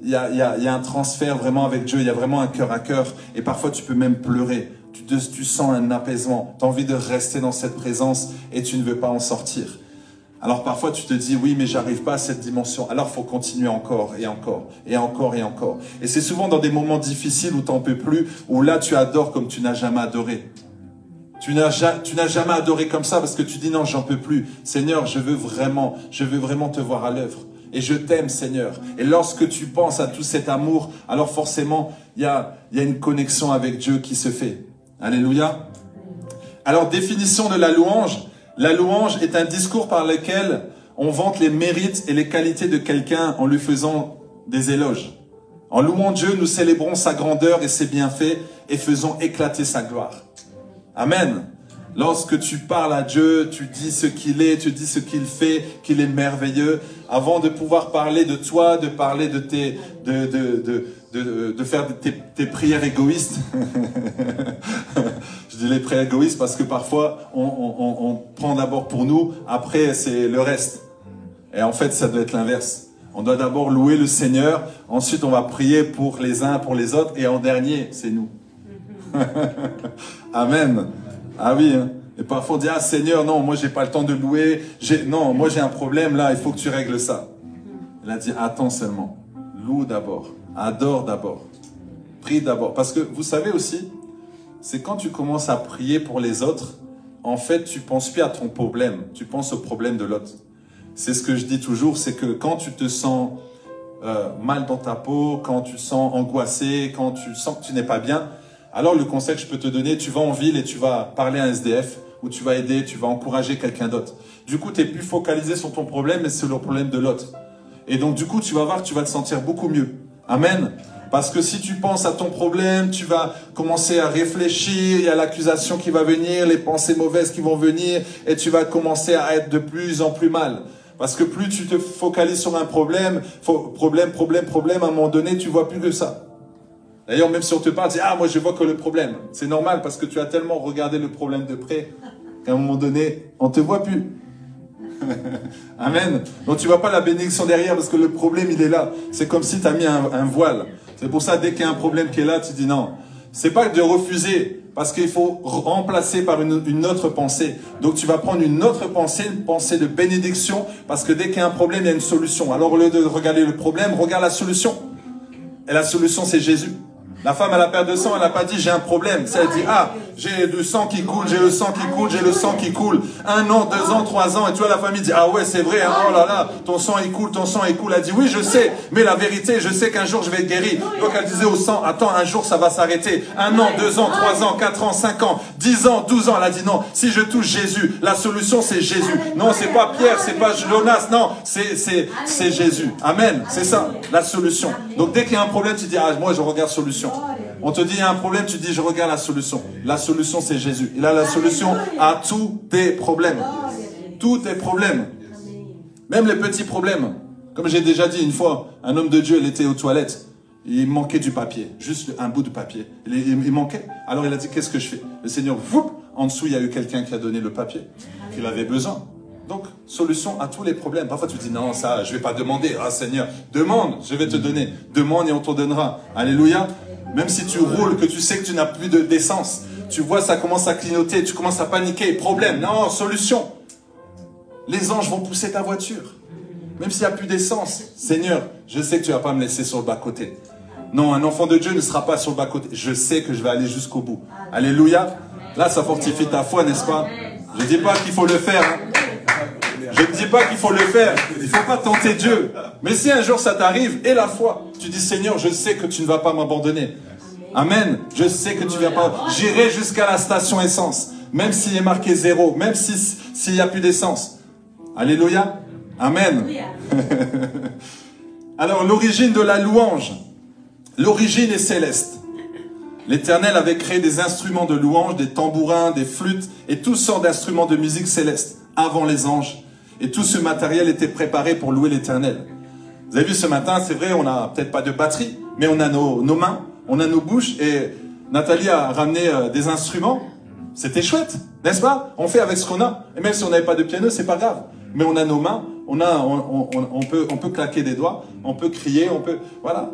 il y a un transfert vraiment avec Dieu, il y a vraiment un cœur à cœur, et parfois tu peux même pleurer, tu sens un apaisement, tu as envie de rester dans cette présence, et tu ne veux pas en sortir. Alors parfois tu te dis, oui mais j'arrive pas à cette dimension, alors il faut continuer encore, et encore, et encore, et encore. Et c'est souvent dans des moments difficiles où tu n'en peux plus, où là tu adores comme tu n'as jamais adoré. Tu n'as jamais adoré comme ça parce que tu dis non, j'en peux plus. Seigneur, je veux vraiment te voir à l'œuvre. Et je t'aime, Seigneur. Et lorsque tu penses à tout cet amour, alors forcément, il y a une connexion avec Dieu qui se fait. Alléluia. Alors, définition de la louange. La louange est un discours par lequel on vante les mérites et les qualités de quelqu'un en lui faisant des éloges. En louant Dieu, nous célébrons sa grandeur et ses bienfaits et faisons éclater sa gloire. Amen. Lorsque tu parles à Dieu, tu dis ce qu'il est, tu dis ce qu'il fait, qu'il est merveilleux. Avant de pouvoir parler de toi, de parler de faire tes prières égoïstes. Je dis les prières égoïstes parce que parfois on prend d'abord pour nous, après c'est le reste. Et en fait, ça doit être l'inverse. On doit d'abord louer le Seigneur, ensuite on va prier pour les uns, pour les autres, et en dernier, c'est nous. Amen. Ah oui, hein. Et parfois on dit, ah Seigneur, non, moi j'ai pas le temps de louer, non, moi j'ai un problème là, il faut que tu règles ça. Il a dit, attends seulement, loue d'abord, adore d'abord, prie d'abord. Parce que vous savez aussi, c'est quand tu commences à prier pour les autres, en fait tu penses plus à ton problème, tu penses au problème de l'autre. C'est ce que je dis toujours, c'est que quand tu te sens mal dans ta peau, quand tu te sens angoissé, quand tu sens que tu n'es pas bien, alors le conseil que je peux te donner, tu vas en ville et tu vas parler à un SDF, ou tu vas aider, tu vas encourager quelqu'un d'autre. Du coup, tu n'es plus focalisé sur ton problème, mais sur le problème de l'autre. Et donc du coup, tu vas voir que tu vas te sentir beaucoup mieux. Amen. Parce que si tu penses à ton problème, tu vas commencer à réfléchir, il y a l'accusation qui va venir, les pensées mauvaises qui vont venir, et tu vas commencer à être de plus en plus mal. Parce que plus tu te focalises sur un problème, à un moment donné, tu vois plus que ça. D'ailleurs, même si on te parle, tu dis, ah, moi je vois que le problème. C'est normal parce que tu as tellement regardé le problème de près qu'à un moment donné, on ne te voit plus. Amen. Donc tu vois pas la bénédiction derrière parce que le problème il est là. C'est comme si tu as mis un voile. C'est pour ça dès qu'il y a un problème qui est là, tu dis non. C'est pas de refuser parce qu'il faut remplacer par une autre pensée. Donc tu vas prendre une autre pensée, une pensée de bénédiction parce que dès qu'il y a un problème, il y a une solution. Alors au lieu de regarder le problème, regarde la solution. Et la solution c'est Jésus. La femme, elle a perdu de sang, elle n'a pas dit j'ai un problème. Elle dit ah, j'ai du sang qui coule, j'ai le sang qui coule, j'ai le sang qui coule. 1 an, 2 ans, 3 ans. Et tu vois, la famille dit ah ouais, c'est vrai, hein, oh là là, ton sang il coule, ton sang il coule. Elle dit oui, je sais, mais la vérité, je sais qu'un jour je vais être guéri. Donc elle disait au sang, attends, un jour ça va s'arrêter. 1 an, 2 ans, 3 ans, 4 ans, 5 ans, 10 ans, 12 ans. Elle a dit non, si je touche Jésus, la solution c'est Jésus. Non, c'est pas Pierre, c'est pas Jonas, non, c'est Jésus. Amen, c'est ça, la solution. Donc dès qu'il y a un problème, tu dis ah, moi je regarde solution. On te dit il y a un problème, tu dis je regarde la solution. La solution c'est Jésus. Il a la solution à tous tes problèmes. Tous tes problèmes. Même les petits problèmes. Comme j'ai déjà dit une fois, un homme de Dieu, il était aux toilettes. Il manquait du papier. Juste un bout de papier. Il manquait. Alors il a dit qu'est-ce que je fais? Le Seigneur, whoop, en dessous il y a eu quelqu'un qui a donné le papier. Qu'il avait besoin. Donc, solution à tous les problèmes. Parfois tu dis non, ça je vais pas demander. Ah Seigneur, demande, je vais te donner. Demande et on t'en donnera. Alléluia. Même si tu roules, que tu sais que tu n'as plus d'essence, tu vois ça commence à clignoter, tu commences à paniquer, problème, non, solution. Les anges vont pousser ta voiture. Même s'il n'y a plus d'essence, Seigneur, je sais que tu ne vas pas me laisser sur le bas-côté. Non, un enfant de Dieu ne sera pas sur le bas-côté. Je sais que je vais aller jusqu'au bout. Alléluia. Là, ça fortifie ta foi, n'est-ce pas? Je ne dis pas qu'il faut le faire. Hein. Je ne dis pas qu'il faut le faire. Il ne faut pas tenter Dieu. Mais si un jour ça t'arrive, et la foi, tu dis Seigneur, je sais que tu ne vas pas m'abandonner. Amen. Je sais que tu ne vas pas. J'irai jusqu'à la station essence. Même s'il est marqué 0. Même s'il n'y a plus d'essence. Alléluia. Amen. Alors, l'origine de la louange. L'origine est céleste. L'Éternel avait créé des instruments de louange, des tambourins, des flûtes et toutes sortes d'instruments de musique céleste avant les anges. Et tout ce matériel était préparé pour louer l'Éternel. Vous avez vu ce matin, c'est vrai, on n'a peut-être pas de batterie, mais on a nos mains, on a nos bouches. Et Nathalie a ramené des instruments. C'était chouette, n'est-ce pas? On fait avec ce qu'on a. Et même si on n'avait pas de piano, c'est pas grave. Mais on a nos mains, on peut claquer des doigts, on peut crier, on peut... Voilà.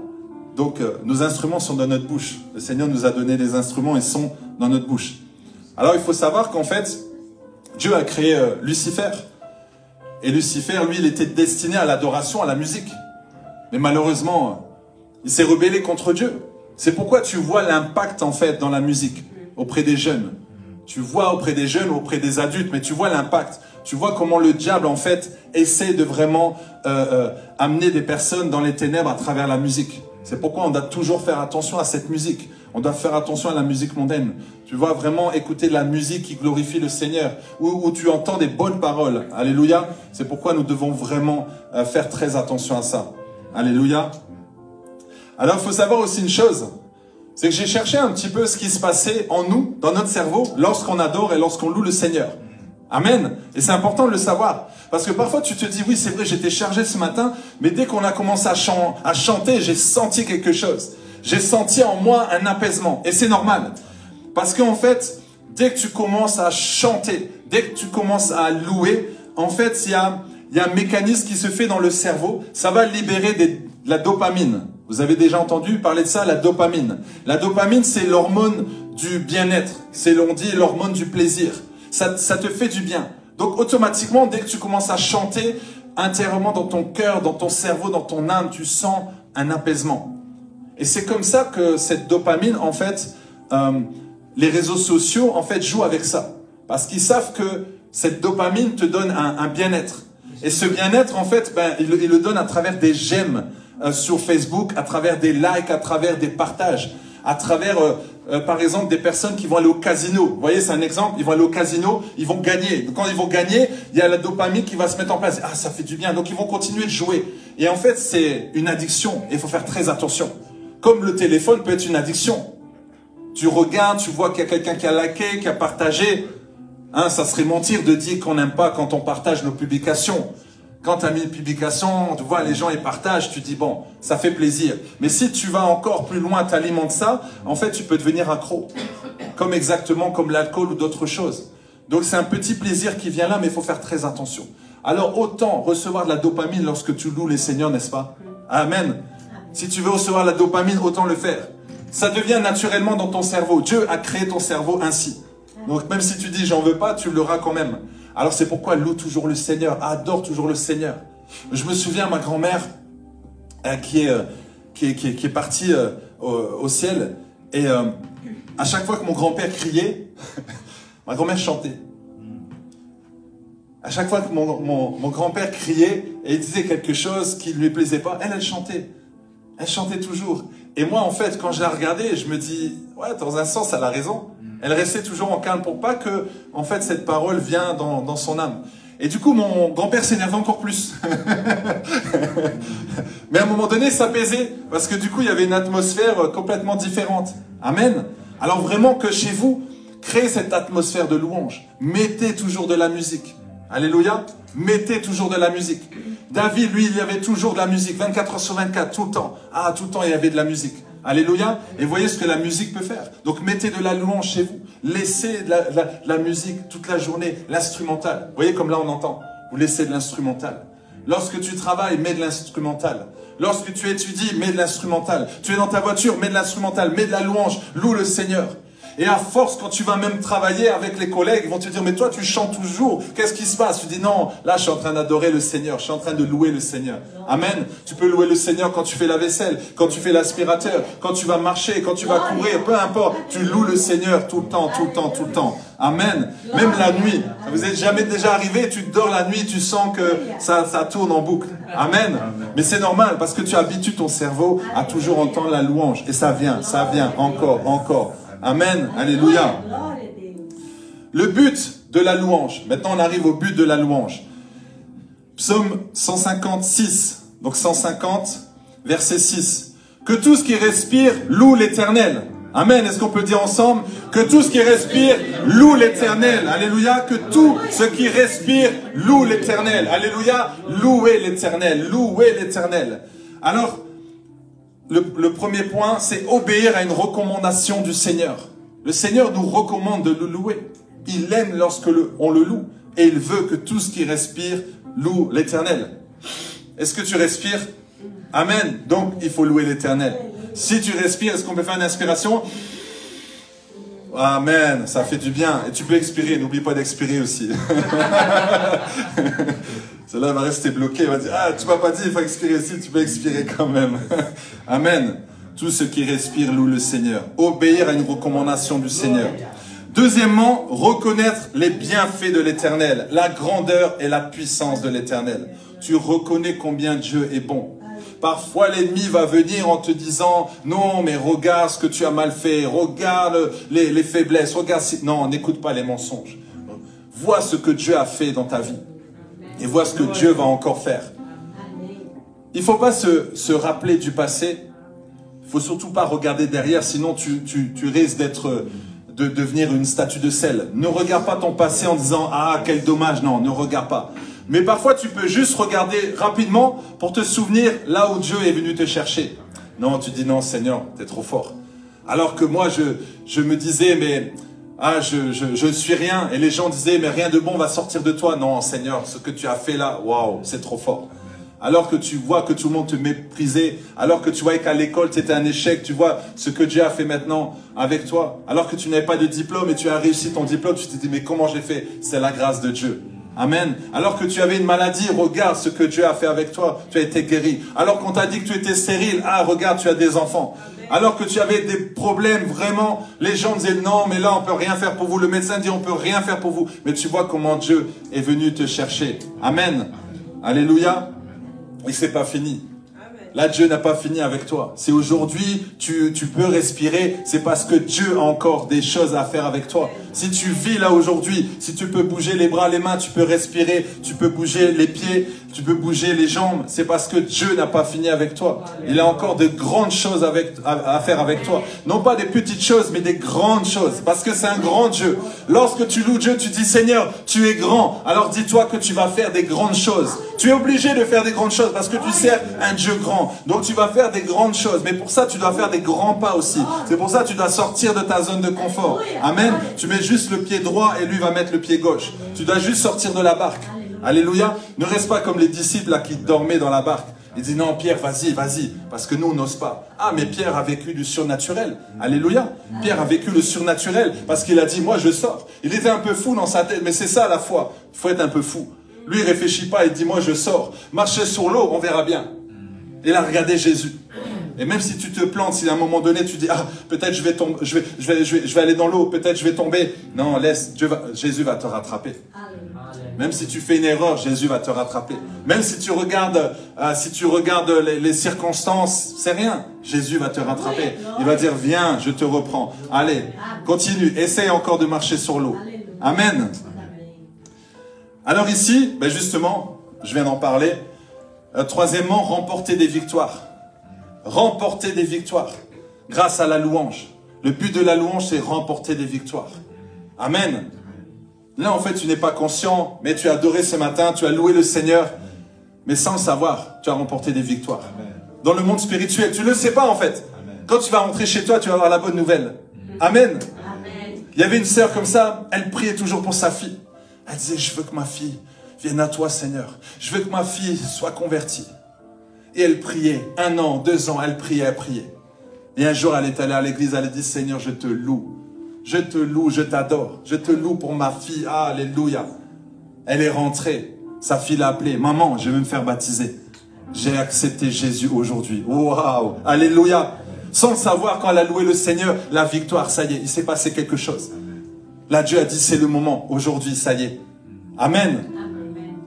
Donc, nos instruments sont dans notre bouche. Le Seigneur nous a donné des instruments et sont dans notre bouche. Alors, il faut savoir qu'en fait, Dieu a créé Lucifer. Et Lucifer, lui, il était destiné à l'adoration, à la musique. Mais malheureusement, il s'est rebellé contre Dieu. C'est pourquoi tu vois l'impact, en fait, dans la musique, auprès des jeunes. Tu vois auprès des jeunes, auprès des adultes, mais tu vois l'impact. Tu vois comment le diable, en fait, essaie de vraiment amener des personnes dans les ténèbres à travers la musique. C'est pourquoi on doit toujours faire attention à cette musique. On doit faire attention à la musique mondaine. Tu vois, vraiment écouter de la musique qui glorifie le Seigneur, où tu entends des bonnes paroles. Alléluia. C'est pourquoi nous devons vraiment faire très attention à ça. Alléluia. Alors, il faut savoir aussi une chose. C'est que j'ai cherché un petit peu ce qui se passait en nous, dans notre cerveau, lorsqu'on adore et lorsqu'on loue le Seigneur. Amen. Et c'est important de le savoir. Parce que parfois tu te dis, oui c'est vrai, j'étais chargé ce matin, mais dès qu'on a commencé à chanter, j'ai senti quelque chose. J'ai senti en moi un apaisement. Et c'est normal. Parce qu'en fait, dès que tu commences à chanter, dès que tu commences à louer, en fait, il y a un mécanisme qui se fait dans le cerveau. Ça va libérer de la dopamine. Vous avez déjà entendu parler de ça, la dopamine. La dopamine, c'est l'hormone du bien-être. C'est, on dit, l'hormone du plaisir. Ça te fait du bien. Donc automatiquement, dès que tu commences à chanter, intérieurement dans ton cœur, dans ton cerveau, dans ton âme, tu sens un apaisement. Et c'est comme ça que cette dopamine, en fait, les réseaux sociaux, en fait, jouent avec ça. Parce qu'ils savent que cette dopamine te donne un bien-être. Et ce bien-être, en fait, ils le donnent à travers des j'aime sur Facebook, à travers des likes, à travers des partages, à travers... par exemple, des personnes qui vont aller au casino. Vous voyez, c'est un exemple. Ils vont aller au casino, ils vont gagner. Donc, quand ils vont gagner, il y a la dopamine qui va se mettre en place. Ah, ça fait du bien. Donc, ils vont continuer de jouer. Et en fait, c'est une addiction. Et il faut faire très attention. Comme le téléphone peut être une addiction. Tu regardes, tu vois qu'il y a quelqu'un qui a liké, qui a partagé. Hein, ça serait mentir de dire qu'on n'aime pas quand on partage nos publications. Quand tu as mis une publication, tu vois, les gens ils partagent, tu dis bon, ça fait plaisir. Mais si tu vas encore plus loin, tu alimentes ça, en fait, tu peux devenir accro. Comme exactement comme l'alcool ou d'autres choses. Donc c'est un petit plaisir qui vient là, mais il faut faire très attention. Alors autant recevoir de la dopamine lorsque tu loues les seigneurs, n'est-ce pas? Amen. Si tu veux recevoir la dopamine, autant le faire. Ça devient naturellement dans ton cerveau. Dieu a créé ton cerveau ainsi. Donc même si tu dis j'en veux pas, tu l'auras quand même. Alors c'est pourquoi loue toujours le Seigneur, adore toujours le Seigneur. Je me souviens, ma grand-mère qui est partie au ciel, et à chaque fois que mon grand-père criait, ma grand-mère chantait. À chaque fois que mon grand-père criait et disait quelque chose qui ne lui plaisait pas, elle chantait. Elle chantait toujours. Et moi, en fait, quand je la regardais, je me dis, ouais, dans un sens, elle a raison. Elle restait toujours en calme pour pas que, en fait, cette parole vienne dans son âme. Et du coup, mon grand-père s'énervait encore plus. Mais à un moment donné, ça s'apaisait. Parce que du coup, il y avait une atmosphère complètement différente. Amen. Alors vraiment que chez vous, créez cette atmosphère de louange. Mettez toujours de la musique. Alléluia. Mettez toujours de la musique. David, lui, il y avait toujours de la musique. 24 heures sur 24, tout le temps. Ah, tout le temps, il y avait de la musique. Alléluia. Et voyez ce que la musique peut faire. Donc, mettez de la louange chez vous. Laissez de la musique toute la journée, l'instrumental. Vous voyez comme là, on entend. Vous laissez de l'instrumental. Lorsque tu travailles, mets de l'instrumental. Lorsque tu étudies, mets de l'instrumental. Tu es dans ta voiture, mets de l'instrumental. Mets de la louange. Loue le Seigneur. Et à force, quand tu vas même travailler avec les collègues, ils vont te dire, mais toi, tu chantes toujours. Qu'est-ce qui se passe? Tu dis, non, là, je suis en train d'adorer le Seigneur. Je suis en train de louer le Seigneur. Amen. Tu peux louer le Seigneur quand tu fais la vaisselle, quand tu fais l'aspirateur, quand tu vas marcher, quand tu vas courir, peu importe. Tu loues le Seigneur tout le temps, tout le temps, tout le temps. Amen. Même la nuit. Ça vous est jamais déjà arrivé? Tu dors la nuit, tu sens que ça tourne en boucle. Amen. Mais c'est normal parce que tu habitues ton cerveau à toujours entendre la louange. Et ça vient, encore, encore. Amen, alléluia. Le but de la louange. Maintenant, on arrive au but de la louange. Psaume 156, donc 150, verset 6. Que tout ce qui respire loue l'Éternel. Amen. Est-ce qu'on peut dire ensemble? Que tout ce qui respire loue l'Éternel. Alléluia. Que tout ce qui respire loue l'Éternel. Alléluia. Louez l'Éternel. Louez l'Éternel. Alors, le premier point, c'est obéir à une recommandation du Seigneur. Le Seigneur nous recommande de le louer. Il aime lorsque on le loue. Et il veut que tout ce qui respire loue l'Éternel. Est-ce que tu respires? Amen. Donc, il faut louer l'Éternel. Si tu respires, est-ce qu'on peut faire une inspiration? Amen. Ça fait du bien. Et tu peux expirer. N'oublie pas d'expirer aussi. Cela va rester bloqué. Il va dire, ah, tu m'as pas dit, il faut expirer ici. Tu peux expirer quand même. Amen. Tout ce qui respire loue le Seigneur. Obéir à une recommandation du Seigneur. Deuxièmement, reconnaître les bienfaits de l'Éternel, la grandeur et la puissance de l'Éternel. Tu reconnais combien Dieu est bon. Parfois, l'ennemi va venir en te disant, non, mais regarde ce que tu as mal fait, regarde les faiblesses, regarde si... Non, n'écoute pas les mensonges. Vois ce que Dieu a fait dans ta vie. Et vois ce que Dieu va encore faire. Il ne faut pas se rappeler du passé. Il ne faut surtout pas regarder derrière, sinon tu risques de devenir une statue de sel. Ne regarde pas ton passé en disant, ah, quel dommage. Non, ne regarde pas. Mais parfois, tu peux juste regarder rapidement pour te souvenir là où Dieu est venu te chercher. Non, tu dis non, Seigneur, tu es trop fort. Alors que moi, je me disais, mais je ne suis rien. Et les gens disaient, mais rien de bon va sortir de toi. Non, Seigneur, ce que tu as fait là, waouh, c'est trop fort. Alors que tu vois que tout le monde te méprisait, alors que tu voyais qu'à l'école, tu étais un échec, tu vois ce que Dieu a fait maintenant avec toi. Alors que tu n'avais pas de diplôme et tu as réussi ton diplôme, tu te dis, mais comment j'ai fait? C'est la grâce de Dieu. Amen. Alors que tu avais une maladie, regarde ce que Dieu a fait avec toi. Tu as été guéri. Alors qu'on t'a dit que tu étais stérile, ah, regarde, tu as des enfants. Alors que tu avais des problèmes, vraiment, les gens disaient non, mais là, on peut rien faire pour vous. Le médecin dit, on peut rien faire pour vous. Mais tu vois comment Dieu est venu te chercher. Amen. Alléluia. Et c'est pas fini. Là, Dieu n'a pas fini avec toi. C'est aujourd'hui, tu peux respirer, c'est parce que Dieu a encore des choses à faire avec toi. Si tu vis là aujourd'hui, si tu peux bouger les bras, les mains, tu peux respirer, tu peux bouger les pieds, tu peux bouger les jambes, c'est parce que Dieu n'a pas fini avec toi. Il a encore de grandes choses à faire avec toi. Non pas des petites choses, mais des grandes choses. Parce que c'est un grand Dieu. Lorsque tu loues Dieu, tu dis, Seigneur, tu es grand. Alors dis-toi que tu vas faire des grandes choses. Tu es obligé de faire des grandes choses parce que tu sers un Dieu grand. Donc tu vas faire des grandes choses. Mais pour ça, tu dois faire des grands pas aussi. C'est pour ça que tu dois sortir de ta zone de confort. Amen. Tu mets juste le pied droit et lui va mettre le pied gauche. Tu dois juste sortir de la barque. Alléluia. Ne reste pas comme les disciples là qui dormaient dans la barque. Il dit non, Pierre, vas-y, vas-y, parce que nous, on n'ose pas. Ah, mais Pierre a vécu du surnaturel. Alléluia. Pierre a vécu le surnaturel parce qu'il a dit, moi, je sors. Il était un peu fou dans sa tête, mais c'est ça la foi. Il faut être un peu fou. Lui, il réfléchit pas, il dit, moi, je sors. Marcher sur l'eau, on verra bien. Il a regardé Jésus. Et même si tu te plantes, si à un moment donné, tu dis, ah, peut-être je vais tomber, je vais aller dans l'eau, peut-être je vais tomber. Non, laisse, Jésus va te rattraper. Même si tu fais une erreur, Jésus va te rattraper. Même si tu regardes, les circonstances, c'est rien. Jésus va te rattraper. Il va dire, viens, je te reprends. Allez, continue, essaye encore de marcher sur l'eau. Amen. Alors ici, ben justement, je viens d'en parler. Troisièmement, remporter des victoires. Remporter des victoires grâce à la louange. Le but de la louange, c'est remporter des victoires. Amen. Là, en fait, tu n'es pas conscient, mais tu as adoré ce matin, tu as loué le Seigneur, mais sans le savoir, tu as remporté des victoires. Amen. Dans le monde spirituel, tu ne le sais pas en fait. Amen. Quand tu vas rentrer chez toi, tu vas avoir la bonne nouvelle. Amen. Amen. Il y avait une sœur comme ça, elle priait toujours pour sa fille. Elle disait, je veux que ma fille vienne à toi, Seigneur. Je veux que ma fille soit convertie. Et elle priait, 1 an, 2 ans, elle priait, elle priait. Et un jour, elle est allée à l'église, elle a dit, Seigneur, je te loue. Je te loue, je t'adore. Je te loue pour ma fille. Alléluia. Elle est rentrée. Sa fille l'a appelée. Maman, je vais me faire baptiser. J'ai accepté Jésus aujourd'hui. Waouh. Alléluia. Sans le savoir, quand elle a loué le Seigneur, la victoire, ça y est, il s'est passé quelque chose. Là, Dieu a dit, c'est le moment. Aujourd'hui, ça y est. Amen.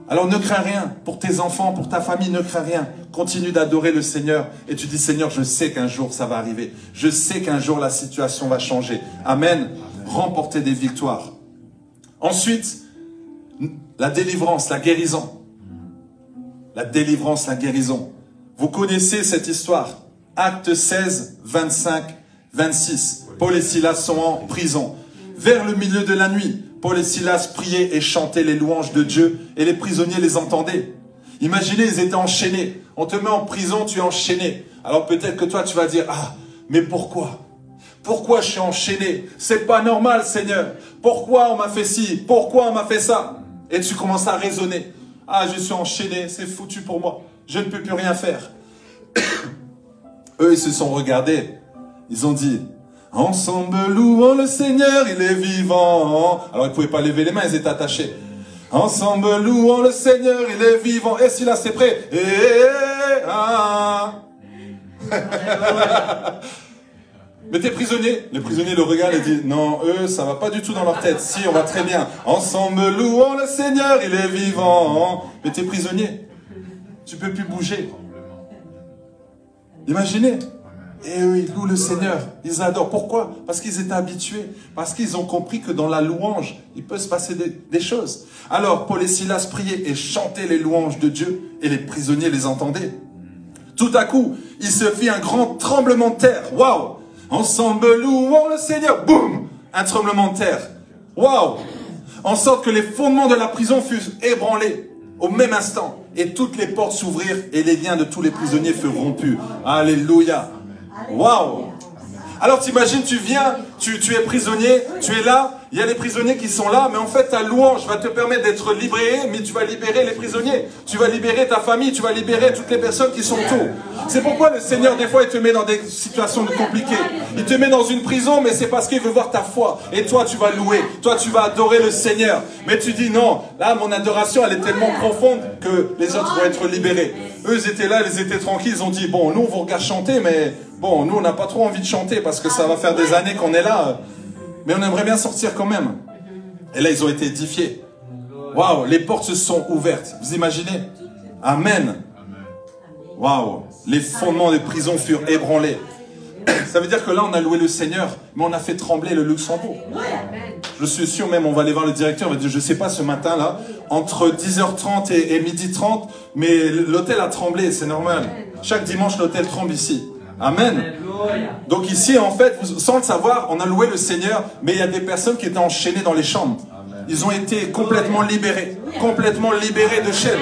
Alors ne crains rien. Pour tes enfants, pour ta famille, ne crains rien. Continue d'adorer le Seigneur. Et tu dis, Seigneur, je sais qu'un jour ça va arriver. Je sais qu'un jour la situation va changer. Amen. Remporter des victoires. Ensuite, la délivrance, la guérison. La délivrance, la guérison. Vous connaissez cette histoire. Actes 16, 25, 26. Paul et Silas sont en prison. Vers le milieu de la nuit, Paul et Silas priaient et chantaient les louanges de Dieu et les prisonniers les entendaient. Imaginez, ils étaient enchaînés. On te met en prison, tu es enchaîné. Alors peut-être que toi, tu vas dire, ah, mais pourquoi? Pourquoi je suis enchaîné? C'est pas normal, Seigneur. Pourquoi on m'a fait ci? Pourquoi on m'a fait ça? Et tu commences à raisonner. Ah, je suis enchaîné, c'est foutu pour moi. Je ne peux plus rien faire. Eux, ils se sont regardés. Ils ont dit, ensemble louons le Seigneur, il est vivant. Alors ils ne pouvaient pas lever les mains, ils étaient attachés. Ensemble louons le Seigneur, il est vivant. Et si là c'est prêt. Mais t'es prisonnier. Le prisonnier le regarde et dit, non, eux, ça va pas du tout dans leur tête. Si, on va très bien. Ensemble louons le Seigneur, il est vivant. Mais t'es prisonnier. Tu peux plus bouger. Imaginez. Et eux, ils louent le Seigneur, ils adorent. Pourquoi? Parce qu'ils étaient habitués, parce qu'ils ont compris que dans la louange, il peut se passer des choses. Alors, Paul et Silas priaient et chantaient les louanges de Dieu, et les prisonniers les entendaient. Tout à coup, il se fit un grand tremblement de terre. Waouh! Ensemble, louons le Seigneur. Boum! Un tremblement de terre. Waouh! En sorte que les fondements de la prison fussent ébranlés au même instant, et toutes les portes s'ouvrirent, et les liens de tous les prisonniers furent rompus. Alléluia! Waouh! Alors t'imagines, tu viens, tu es prisonnier, tu es là, il y a les prisonniers qui sont là, mais en fait ta louange va te permettre d'être libéré, mais tu vas libérer les prisonniers, tu vas libérer ta famille, tu vas libérer toutes les personnes qui sont autour. C'est pourquoi le Seigneur, des fois, il te met dans des situations compliquées. Il te met dans une prison, mais c'est parce qu'il veut voir ta foi. Et toi, tu vas louer, toi, tu vas adorer le Seigneur. Mais tu dis non, là, mon adoration, elle est tellement profonde que les autres vont être libérés. Eux, ils étaient là, ils étaient tranquilles, ils ont dit, bon, nous, on vous regarde chanter, mais bon, nous, on n'a pas trop envie de chanter parce que ça va faire des années qu'on est là. Mais on aimerait bien sortir quand même. Et là, ils ont été édifiés. Waouh, les portes se sont ouvertes. Vous imaginez? Amen. Waouh, les fondements des prisons furent ébranlés. Ça veut dire que là, on a loué le Seigneur, mais on a fait trembler le Luxembourg. Je suis sûr, même, on va aller voir le directeur, on va dire, je ne sais pas, ce matin-là, entre 10h30 et 12h30, mais l'hôtel a tremblé, c'est normal. Chaque dimanche, l'hôtel tremble ici. Amen. Donc ici, en fait, sans le savoir, on a loué le Seigneur, mais il y a des personnes qui étaient enchaînées dans les chambres. Ils ont été complètement libérés de chaînes.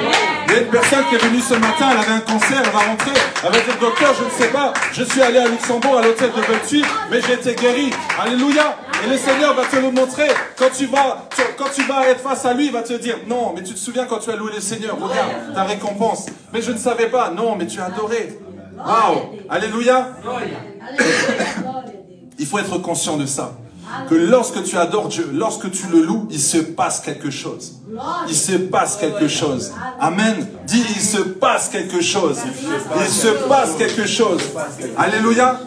Il y a une personne qui est venue ce matin, elle avait un cancer, elle va rentrer, elle va dire, docteur, je ne sais pas, je suis allé à Luxembourg, à l'hôtel de Beltuis, mais j'ai été guéri. Alléluia. Et le Seigneur va te le montrer. Quand tu vas être face à lui, il va te dire, non, mais tu te souviens quand tu as loué le Seigneur, regarde, ta récompense. Mais je ne savais pas. Non, mais tu as adoré. Waouh. Alléluia. Il faut être conscient de ça. Que lorsque tu adores Dieu, lorsque tu le loues, il se passe quelque chose. Il se passe quelque chose. Amen. Dis, il se passe quelque chose. Il se passe quelque chose. Alléluia.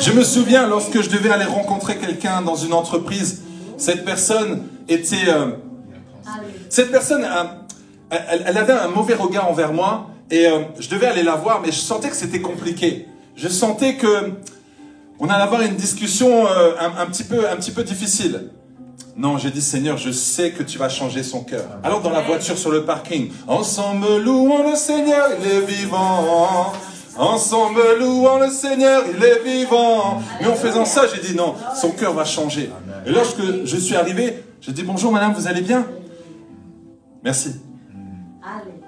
Je me souviens lorsque je devais aller rencontrer quelqu'un dans une entreprise, cette personne était... elle avait un mauvais regard envers moi et je devais aller la voir, mais je sentais que c'était compliqué. Je sentais que on allait avoir une discussion un petit peu difficile. Non, j'ai dit, Seigneur, je sais que tu vas changer son cœur. Alors dans la voiture sur le parking, ensemble louons le Seigneur, il est vivant. Ensemble louons le Seigneur, il est vivant. Mais en faisant ça, j'ai dit non, son cœur va changer. Et lorsque je suis arrivé, j'ai dit bonjour madame, vous allez bien? Merci.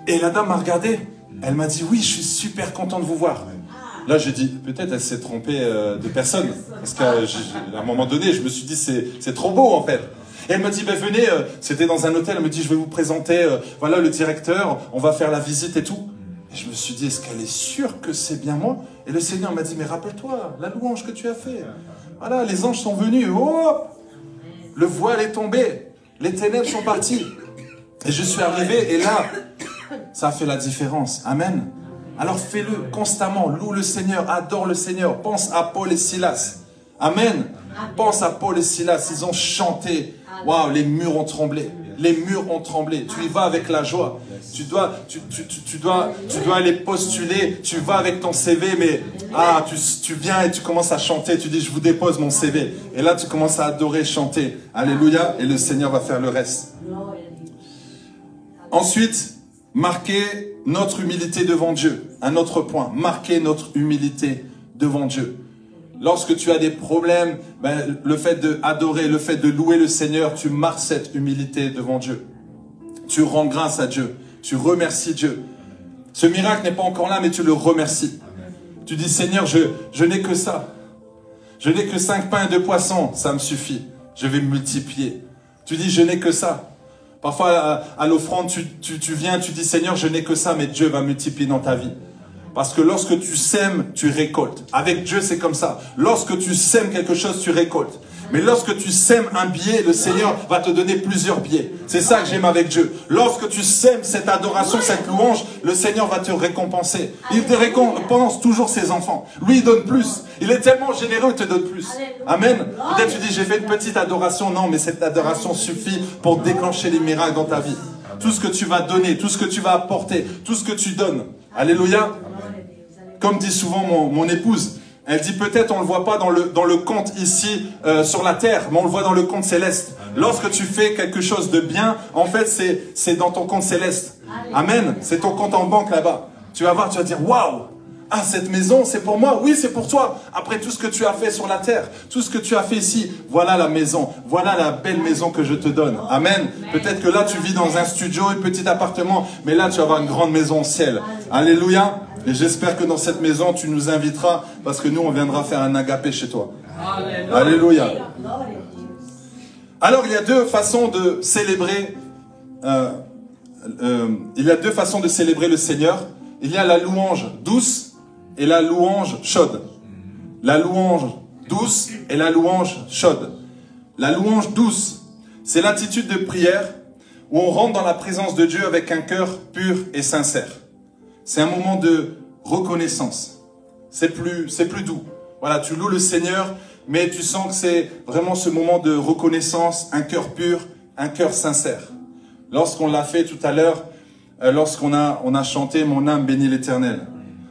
Et la dame m'a regardé, elle m'a dit oui, je suis super content de vous voir. Là, j'ai dit, peut-être elle s'est trompée de personne. Parce qu'à un moment donné, je me suis dit, c'est trop beau en fait. Et elle m'a dit, ben, venez, c'était dans un hôtel, elle me dit, je vais vous présenter, voilà le directeur, on va faire la visite et tout. Et je me suis dit, est-ce qu'elle est sûre que c'est bien moi? Et le Seigneur m'a dit, mais rappelle-toi, la louange que tu as fait. Voilà, les anges sont venus, hop, le voile est tombé, les ténèbres sont parties. Et je suis arrivé, et là, ça a fait la différence. Amen. Alors fais-le constamment, loue le Seigneur, adore le Seigneur, pense à Paul et Silas. Amen. Pense à Paul et Silas, ils ont chanté. Waouh, les murs ont tremblé. Les murs ont tremblé. Tu y vas avec la joie. Tu dois aller postuler. Tu vas avec ton CV, mais tu viens et tu commences à chanter. Tu dis, je vous dépose mon CV. Et là, tu commences à adorer, chanter. Alléluia. Et le Seigneur va faire le reste. Ensuite, marquer notre humilité devant Dieu. Un autre point, marquer notre humilité devant Dieu. Lorsque tu as des problèmes, ben, le fait d'adorer, le fait de louer le Seigneur, tu marques cette humilité devant Dieu. Tu rends grâce à Dieu. Tu remercies Dieu. Ce miracle n'est pas encore là, mais tu le remercies. Tu dis, Seigneur, je n'ai que ça. Je n'ai que 5 pains et 2 poissons. Ça me suffit. Je vais multiplier. Tu dis, je n'ai que ça. Parfois, à l'offrande, tu viens, tu dis, Seigneur, je n'ai que ça, mais Dieu va multiplier dans ta vie. Parce que lorsque tu sèmes, tu récoltes. Avec Dieu, c'est comme ça. Lorsque tu sèmes quelque chose, tu récoltes. Mais lorsque tu sèmes un billet, le Seigneur va te donner plusieurs billets. C'est ça que j'aime avec Dieu. Lorsque tu sèmes cette adoration, cette louange, le Seigneur va te récompenser. Il te récompense toujours ses enfants. Lui, il donne plus. Il est tellement généreux, il te donne plus. Amen. Peut-être tu dis, j'ai fait une petite adoration. Non, mais cette adoration suffit pour déclencher les miracles dans ta vie. Tout ce que tu vas donner, tout ce que tu vas apporter, tout ce que tu donnes. Alléluia. Comme dit souvent mon épouse, elle dit peut-être on ne le voit pas dans le compte ici sur la terre, mais on le voit dans le compte céleste. Lorsque tu fais quelque chose de bien, en fait c'est dans ton compte céleste. Amen. C'est ton compte en banque là-bas. Tu vas voir, tu vas dire waouh, ah cette maison c'est pour moi, oui c'est pour toi. Après tout ce que tu as fait sur la terre, tout ce que tu as fait ici, voilà la maison, voilà la belle maison que je te donne. Amen. Peut-être que là tu vis dans un studio, un petit appartement, mais là tu vas avoir une grande maison au ciel. Alléluia. Et j'espère que dans cette maison, tu nous inviteras parce que nous, on viendra faire un agapé chez toi. Alléluia. Alors, il y a deux façons de célébrer. Il y a deux façons de célébrer le Seigneur. Il y a la louange douce et la louange chaude. La louange douce et la louange chaude. La louange douce, c'est l'attitude de prière où on rentre dans la présence de Dieu avec un cœur pur et sincère. C'est un moment de reconnaissance. C'est plus doux. Voilà, tu loues le Seigneur, mais tu sens que c'est vraiment ce moment de reconnaissance, un cœur pur, un cœur sincère. Lorsqu'on l'a fait tout à l'heure, lorsqu'on a chanté « Mon âme bénit l'Éternel ».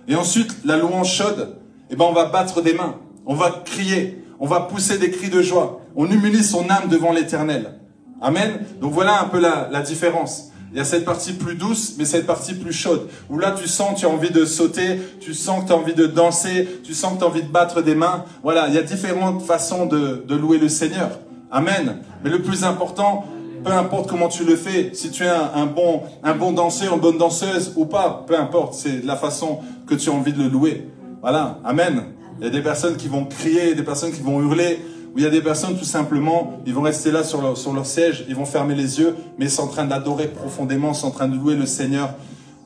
Et ensuite, la louange chaude, eh ben, on va battre des mains, on va crier, on va pousser des cris de joie. On humilie son âme devant l'Éternel. Amen. Donc voilà un peu la différence. Il y a cette partie plus douce, mais cette partie plus chaude. Où là, tu sens que tu as envie de sauter, tu sens que tu as envie de danser, tu sens que tu as envie de battre des mains. Voilà, il y a différentes façons de louer le Seigneur. Amen. Mais le plus important, peu importe comment tu le fais, si tu es un bon danseur, une bonne danseuse ou pas, peu importe, c'est la façon que tu as envie de le louer. Voilà, Amen. Il y a des personnes qui vont crier, des personnes qui vont hurler. où il y a des personnes, tout simplement, ils vont rester là sur leur siège, ils vont fermer les yeux, mais ils sont en train d'adorer profondément, ils sont en train de louer le Seigneur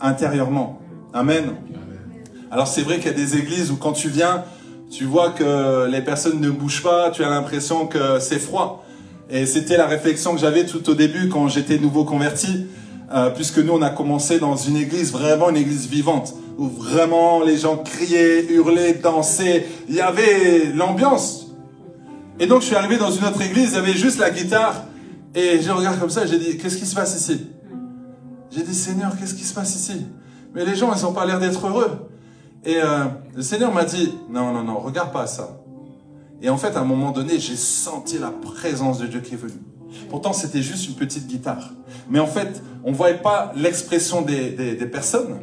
intérieurement. Amen. Alors c'est vrai qu'il y a des églises où quand tu viens, tu vois que les personnes ne bougent pas, tu as l'impression que c'est froid. Et c'était la réflexion que j'avais tout au début quand j'étais nouveau converti, puisque nous on a commencé dans une église, vraiment une église vivante, où vraiment les gens criaient, hurlaient, dansaient, il y avait l'ambiance. Et donc je suis arrivé dans une autre église, il y avait juste la guitare, et je regarde comme ça, j'ai dit, qu'est-ce qui se passe ici? J'ai dit, Seigneur, qu'est-ce qui se passe ici? Mais les gens, ils n'ont pas l'air d'être heureux. Et le Seigneur m'a dit, non, non, non, regarde pas ça. Et en fait, à un moment donné, j'ai senti la présence de Dieu qui est venue. Pourtant, c'était juste une petite guitare. Mais en fait, on ne voyait pas l'expression des personnes.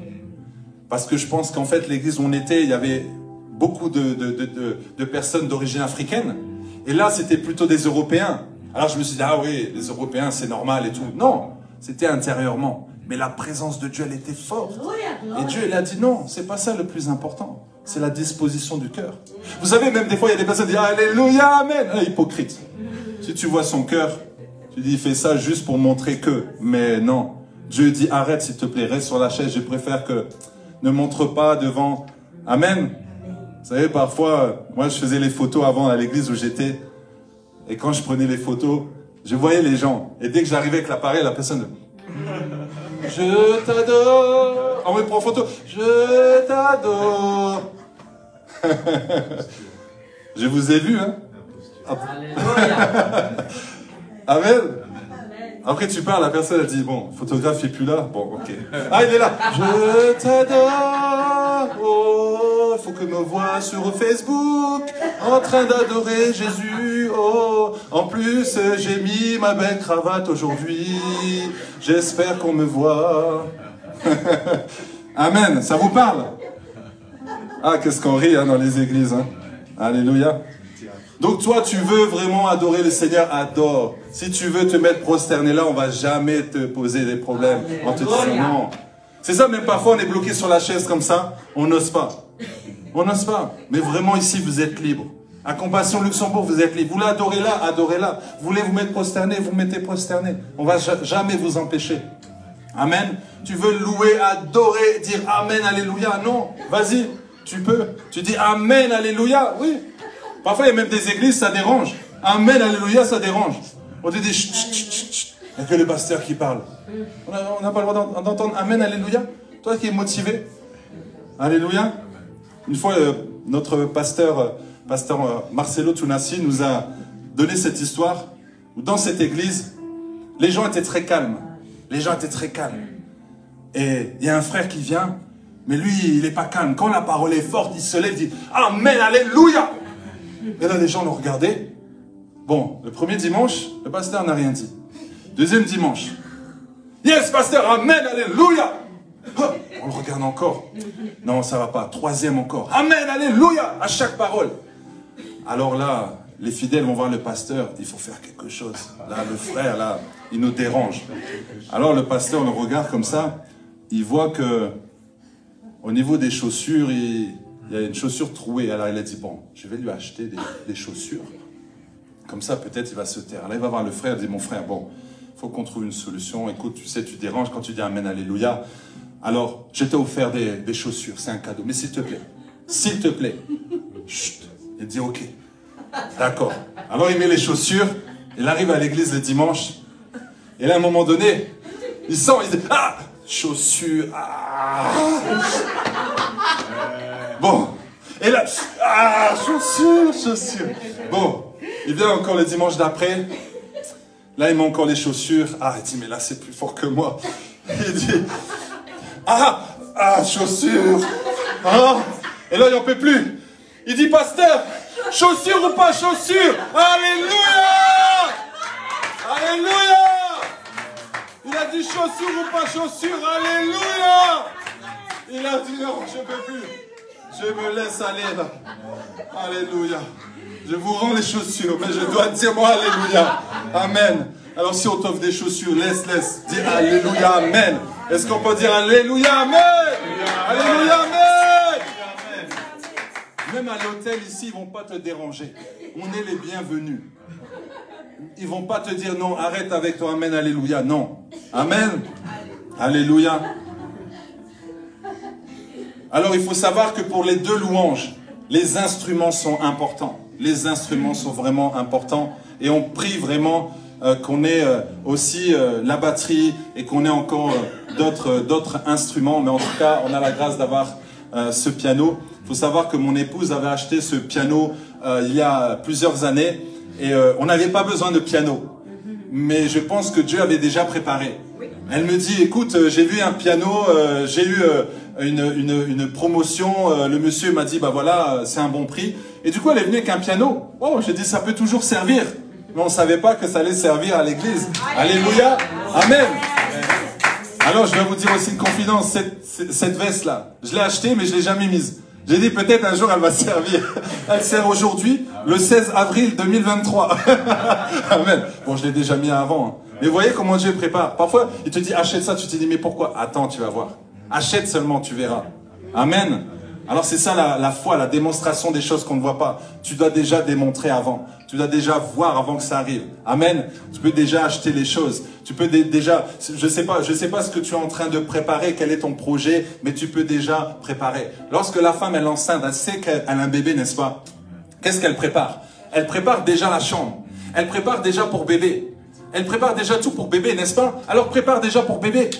Parce que je pense qu'en fait, l'église où on était, il y avait beaucoup de personnes d'origine africaine. Et là, c'était plutôt des Européens. Alors je me suis dit, ah oui, les Européens, c'est normal et tout. Non, c'était intérieurement. Mais la présence de Dieu, elle était forte. Et Dieu, il a dit, non, c'est pas ça le plus important. C'est la disposition du cœur. Vous savez, même des fois, il y a des personnes qui disent, alléluia, amen. Ah, hypocrite. Si tu vois son cœur, tu dis, il fait ça juste pour montrer que. Mais non. Dieu dit, arrête, s'il te plaît, reste sur la chaise. Je préfère que ne montre pas devant. Amen. Vous savez, parfois, moi, je faisais les photos avant à l'église où j'étais. Et quand je prenais les photos, je voyais les gens. Et dès que j'arrivais avec l'appareil, la personne... Je t'adore. On me prend photo. Je t'adore. Je vous ai vu, hein. Amen. Après, tu parles, la personne, elle dit, bon, le photographe n'est plus là. Bon, ok. Ah, il est là. Je t'adore. Oh, il faut que me voie sur Facebook, en train d'adorer Jésus. Oh, en plus, j'ai mis ma belle cravate aujourd'hui. J'espère qu'on me voit. Amen. Ça vous parle? Ah, qu'est-ce qu'on rit hein, dans les églises. Hein. Alléluia. Donc toi, tu veux vraiment adorer le Seigneur, adore. Si tu veux te mettre prosterné là, on va jamais te poser des problèmes. On te dit non. C'est ça, même parfois, on est bloqué sur la chaise comme ça, on n'ose pas. On n'ose pas. Mais vraiment, ici, vous êtes libre. À Compassion Luxembourg, vous êtes libre. Vous voulez adorer là, adorez là. Vous voulez vous mettre prosterné, vous mettez prosterné. On ne va jamais vous empêcher. Amen. Tu veux louer, adorer, dire Amen, Alléluia. Non, vas-y, tu peux. Tu dis Amen, Alléluia, oui. Parfois, il y a même des églises, ça dérange. Amen, Alléluia, ça dérange. On te dit, chut, chut, chut, chut. Il n'y a que le pasteur qui parle. On n'a pas le droit d'entendre Amen, Alléluia. Toi qui es motivé. Alléluia. Une fois, notre pasteur Marcelo Tunassi nous a donné cette histoire où dans cette église, les gens étaient très calmes. Les gens étaient très calmes. Et il y a un frère qui vient, mais lui, il n'est pas calme. Quand la parole est forte, il se lève et dit Amen, Alléluia. Et là, les gens l'ont regardé. Bon, le premier dimanche, le pasteur n'a rien dit. Deuxième dimanche. Yes, pasteur, Amen, Alléluia. On le regarde encore. Non, ça va pas. Troisième encore. Amen, Alléluia. À chaque parole. Alors là, les fidèles vont voir le pasteur. Il faut faire quelque chose. Là, le frère, là, il nous dérange. Alors le pasteur le regarde comme ça. Il voit que au niveau des chaussures, il y a une chaussure trouée. Alors il a dit, bon, je vais lui acheter des chaussures. Comme ça, peut-être il va se taire. Là, il va voir le frère, il dit, mon frère, bon, il faut qu'on trouve une solution. Écoute, tu sais, tu déranges quand tu dis Amen, Alléluia. Alors, je t'ai offert des chaussures, c'est un cadeau. Mais s'il te plaît, chut. Il dit, ok, d'accord. Alors, il met les chaussures, il arrive à l'église le dimanche. Et là, à un moment donné, il sent, il dit, ah, chaussures, ah. Bon, et là, ah, chaussures. Bon, il vient encore le dimanche d'après. Là, il met encore les chaussures. Ah, il dit, mais là, c'est plus fort que moi. Il dit, chaussures. Ah. Et là, il n'en peut plus. Il dit, pasteur, chaussures ou pas chaussures? Alléluia. Alléluia. Il a dit, chaussures ou pas chaussures? Alléluia. Il a dit, non, je ne peux plus. Je me laisse aller là. Alléluia. Je vous rends les chaussures, mais je dois dire moi Alléluia. Amen. Alors si on t'offre des chaussures, laisse. Dis Alléluia, Amen. Est-ce qu'on peut dire Alléluia, Amen? Alléluia, Amen. Même à l'hôtel ici, ils ne vont pas te déranger. on est les bienvenus. Ils vont pas te dire non, arrête avec ton amen, alléluia. Non. Amen. Alléluia. Alors il faut savoir que pour les deux louanges, les instruments sont importants. Les instruments sont vraiment importants. Et on prie vraiment qu'on ait aussi la batterie et qu'on ait encore d'autres instruments. Mais en tout cas, on a la grâce d'avoir ce piano. Il faut savoir que mon épouse avait acheté ce piano il y a plusieurs années. Et on n'avait pas besoin de piano. Mais je pense que Dieu avait déjà préparé. Elle me dit, écoute, j'ai vu un piano, j'ai eu une promotion, le monsieur m'a dit, bah voilà, c'est un bon prix. Et du coup, elle est venue avec un piano. Oh, j'ai dit, ça peut toujours servir. Mais on ne savait pas que ça allait servir à l'église. Alléluia. Amen. Alors, je vais vous dire aussi une confidence. Cette veste-là, je l'ai achetée, mais je ne l'ai jamais mise. J'ai dit, peut-être un jour, elle va servir. Elle sert aujourd'hui, le 16 avril 2023. Amen. Bon, je l'ai déjà mis avant. Hein. Mais vous voyez comment Dieu prépare. Parfois, il te dit, achète ça. Tu te dis, mais pourquoi? Attends, tu vas voir. Achète seulement, tu verras. Amen. Alors c'est ça la foi, la démonstration des choses qu'on ne voit pas. Tu dois déjà démontrer avant. Tu dois déjà voir avant que ça arrive. Amen. Tu peux déjà acheter les choses. Tu peux déjà, je sais pas ce que tu es en train de préparer, quel est ton projet, mais tu peux déjà préparer. Lorsque la femme elle est enceinte, elle sait qu'elle a un bébé, n'est-ce pas? Qu'est-ce qu'elle prépare? Elle prépare déjà la chambre. Elle prépare déjà pour bébé. Elle prépare déjà tout pour bébé, n'est-ce pas? Alors prépare déjà pour bébé.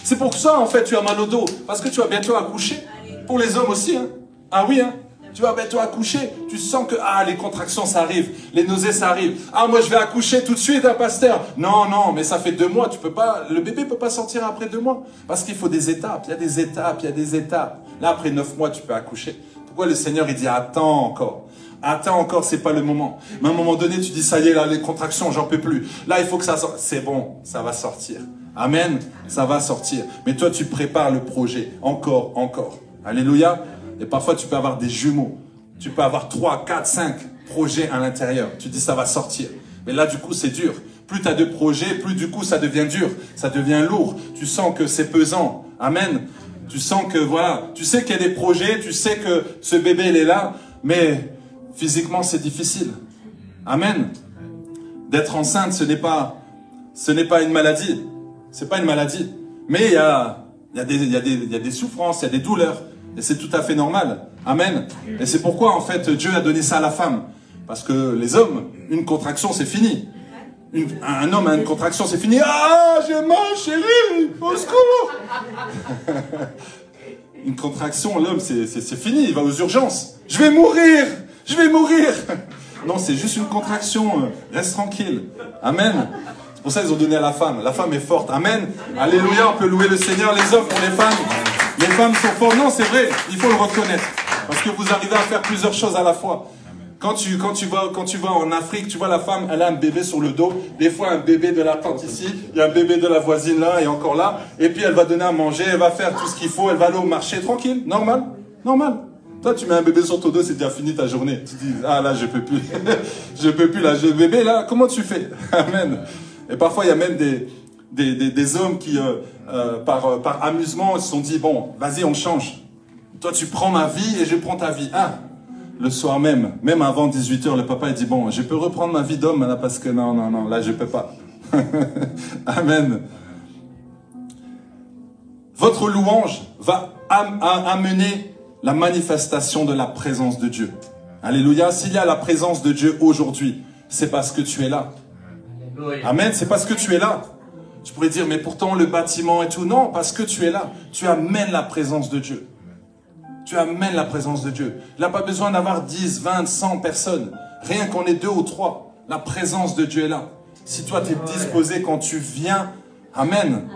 C'est pour ça, en fait, tu as mal au dos. Parce que tu vas bientôt accoucher. Pour les hommes aussi, hein. Ah oui, hein. Tu vas bientôt accoucher. Tu sens que, les contractions, ça arrive. Les nausées, ça arrive. Ah, moi, je vais accoucher tout de suite, hein, pasteur. Non, non, mais ça fait 2 mois. Tu peux pas, le bébé peut pas sortir après 2 mois. Parce qu'il faut des étapes. Il y a des étapes, il y a des étapes. Là, après 9 mois, tu peux accoucher. Pourquoi le Seigneur, il dit, attends encore. Attends encore, c'est pas le moment. Mais à un moment donné, tu dis, ça y est, là, les contractions, j'en peux plus. Là, il faut que ça sorte. C'est bon, ça va sortir. Amen, ça va sortir. Mais toi, tu prépares le projet. Encore, encore. Alléluia. Et parfois, tu peux avoir des jumeaux. Tu peux avoir 3, 4, 5 projets à l'intérieur. Tu dis, ça va sortir. Mais là, du coup, c'est dur. Plus tu as de projets, plus du coup, ça devient dur. Ça devient lourd. Tu sens que c'est pesant. Amen. Tu sens que, voilà, tu sais qu'il y a des projets. Tu sais que ce bébé, il est là. Mais physiquement, c'est difficile. Amen. D'être enceinte, ce n'est pas une maladie. C'est pas une maladie. Mais il y a des souffrances, il y a des douleurs. Et c'est tout à fait normal. Amen. Et c'est pourquoi, en fait, Dieu a donné ça à la femme. Parce que les hommes, une contraction, c'est fini. Un homme a une contraction, c'est fini. Ah, j'ai mal, chérie, au secours. Une contraction, l'homme, c'est fini. Il va aux urgences. Je vais mourir. Je vais mourir. Non, c'est juste une contraction. Reste tranquille. Amen. C'est pour ça qu'ils ont donné à la femme. La femme est forte. Amen. Alléluia, on peut louer le Seigneur. Les hommes pour les femmes. Les femmes sont fortes. Non, c'est vrai. Il faut le reconnaître. Parce que vous arrivez à faire plusieurs choses à la fois. Quand tu vas en Afrique, tu vois la femme, elle a un bébé sur le dos. Des fois, un bébé de la tante ici. Il y a un bébé de la voisine là et encore là. Et puis, elle va donner à manger. Elle va faire tout ce qu'il faut. Elle va aller au marché tranquille. Normal. Normal. Toi, tu mets un bébé sur ton dos, c'est déjà fini ta journée. Tu dis, ah là, je peux plus. Je peux plus là. Le bébé là, comment tu fais? Amen. Et parfois, il y a même des hommes qui, par amusement, se sont dit, bon, vas-y, on change. Toi, tu prends ma vie et je prends ta vie. Ah, le soir même avant 18 h, le papa, il dit, bon, je peux reprendre ma vie d'homme, là, parce que non, là, je peux pas. Amen. Votre louange va amener la manifestation de la présence de Dieu. Alléluia. S'il y a la présence de Dieu aujourd'hui, c'est parce que tu es là. Amen, c'est parce que tu es là. Tu pourrais dire, mais pourtant le bâtiment et tout. Non, parce que tu es là. Tu amènes la présence de Dieu. Tu amènes la présence de Dieu. Il n'a pas besoin d'avoir 10, 20, 100 personnes. Rien qu'on ait 2 ou 3. La présence de Dieu est là. Si toi tu es disposé quand tu viens, amen.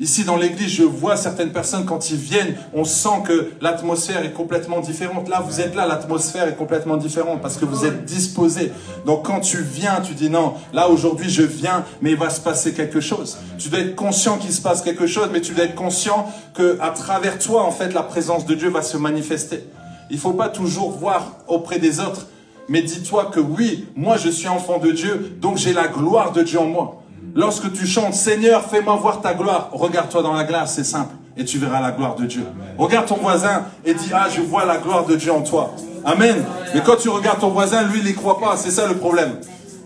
Ici dans l'église, je vois certaines personnes quand ils viennent, on sent que l'atmosphère est complètement différente. Là, vous êtes là, l'atmosphère est complètement différente parce que vous êtes disposés. Donc quand tu viens, tu dis non, là aujourd'hui je viens, mais il va se passer quelque chose. Tu dois être conscient qu'il se passe quelque chose, mais tu dois être conscient qu'à travers toi, en fait, la présence de Dieu va se manifester. Il ne faut pas toujours voir auprès des autres, mais dis-toi que oui, moi je suis enfant de Dieu, donc j'ai la gloire de Dieu en moi. Lorsque tu chantes, Seigneur, fais-moi voir ta gloire, regarde-toi dans la glace, c'est simple. et tu verras la gloire de Dieu. Regarde ton voisin et dis, ah, je vois la gloire de Dieu en toi. Amen. Mais quand tu regardes ton voisin, lui, il n'y croit pas. C'est ça le problème.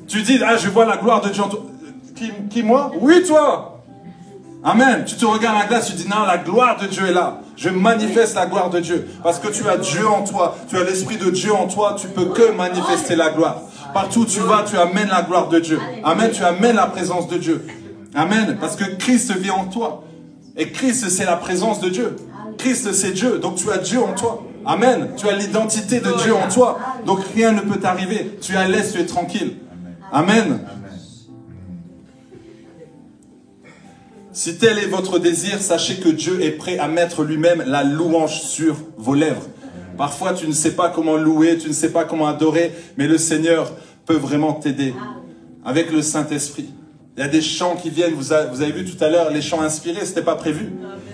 Tu dis, ah, je vois la gloire de Dieu en toi. Qui moi? Oui, toi. Amen. Tu te regardes à la glace, tu dis, non, la gloire de Dieu est là. Je manifeste la gloire de Dieu. Parce que tu as Dieu en toi. Tu as l'Esprit de Dieu en toi. Tu peux que manifester la gloire. Partout où tu vas, tu amènes la gloire de Dieu. Amen. Tu amènes la présence de Dieu. Amen. Parce que Christ vit en toi. Et Christ, c'est la présence de Dieu. Christ, c'est Dieu. Donc tu as Dieu en toi. Amen. Tu as l'identité de Dieu en toi. Donc rien ne peut t'arriver. Tu es à l'aise, tu es tranquille. Amen. Si tel est votre désir, sachez que Dieu est prêt à mettre lui-même la louange sur vos lèvres. Parfois, tu ne sais pas comment louer, tu ne sais pas comment adorer, mais le Seigneur peut vraiment t'aider avec le Saint-Esprit. Il y a des chants qui viennent, vous avez vu tout à l'heure, les chants inspirés, ce n'était pas prévu.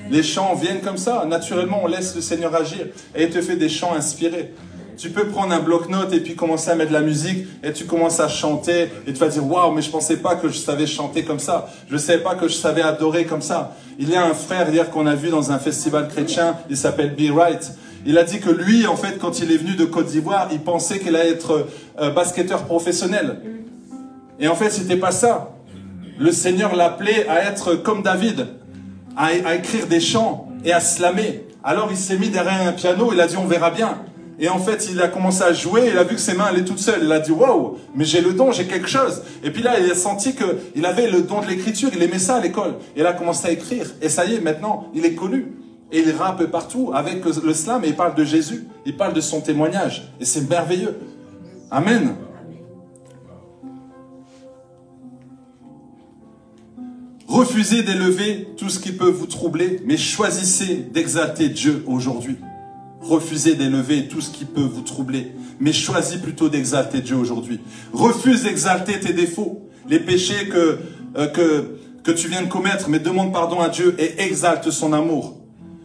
Les chants viennent comme ça, naturellement, on laisse le Seigneur agir et il te fait des chants inspirés. Tu peux prendre un bloc-notes et puis commencer à mettre de la musique et tu commences à chanter et tu vas dire « Waouh, mais je ne pensais pas que je savais chanter comme ça. Je ne savais pas que je savais adorer comme ça. » Il y a un frère hier qu'on a vu dans un festival chrétien, il s'appelle Be Right. Il a dit que lui, en fait, quand il est venu de Côte d'Ivoire, il pensait qu'il allait être basketteur professionnel. Et en fait, ce n'était pas ça. Le Seigneur l'appelait à être comme David, à écrire des chants et à slammer. Alors il s'est mis derrière un piano, il a dit « On verra bien ». Et en fait, il a commencé à jouer, il a vu que ses mains allaient toutes seules. Il a dit, waouh, mais j'ai le don, j'ai quelque chose. Et puis là, il a senti qu'il avait le don de l'écriture, il aimait ça à l'école. Et il a commencé à écrire. Et ça y est, maintenant, il est connu. Et il rappe partout avec le slam et il parle de Jésus. Il parle de son témoignage. Et c'est merveilleux. Amen. Refusez d'élever tout ce qui peut vous troubler, mais choisissez d'exalter Dieu aujourd'hui. Refusez d'élever tout ce qui peut vous troubler, mais choisis plutôt d'exalter Dieu aujourd'hui. Refuse d'exalter tes défauts, les péchés que tu viens de commettre, mais demande pardon à Dieu et exalte son amour.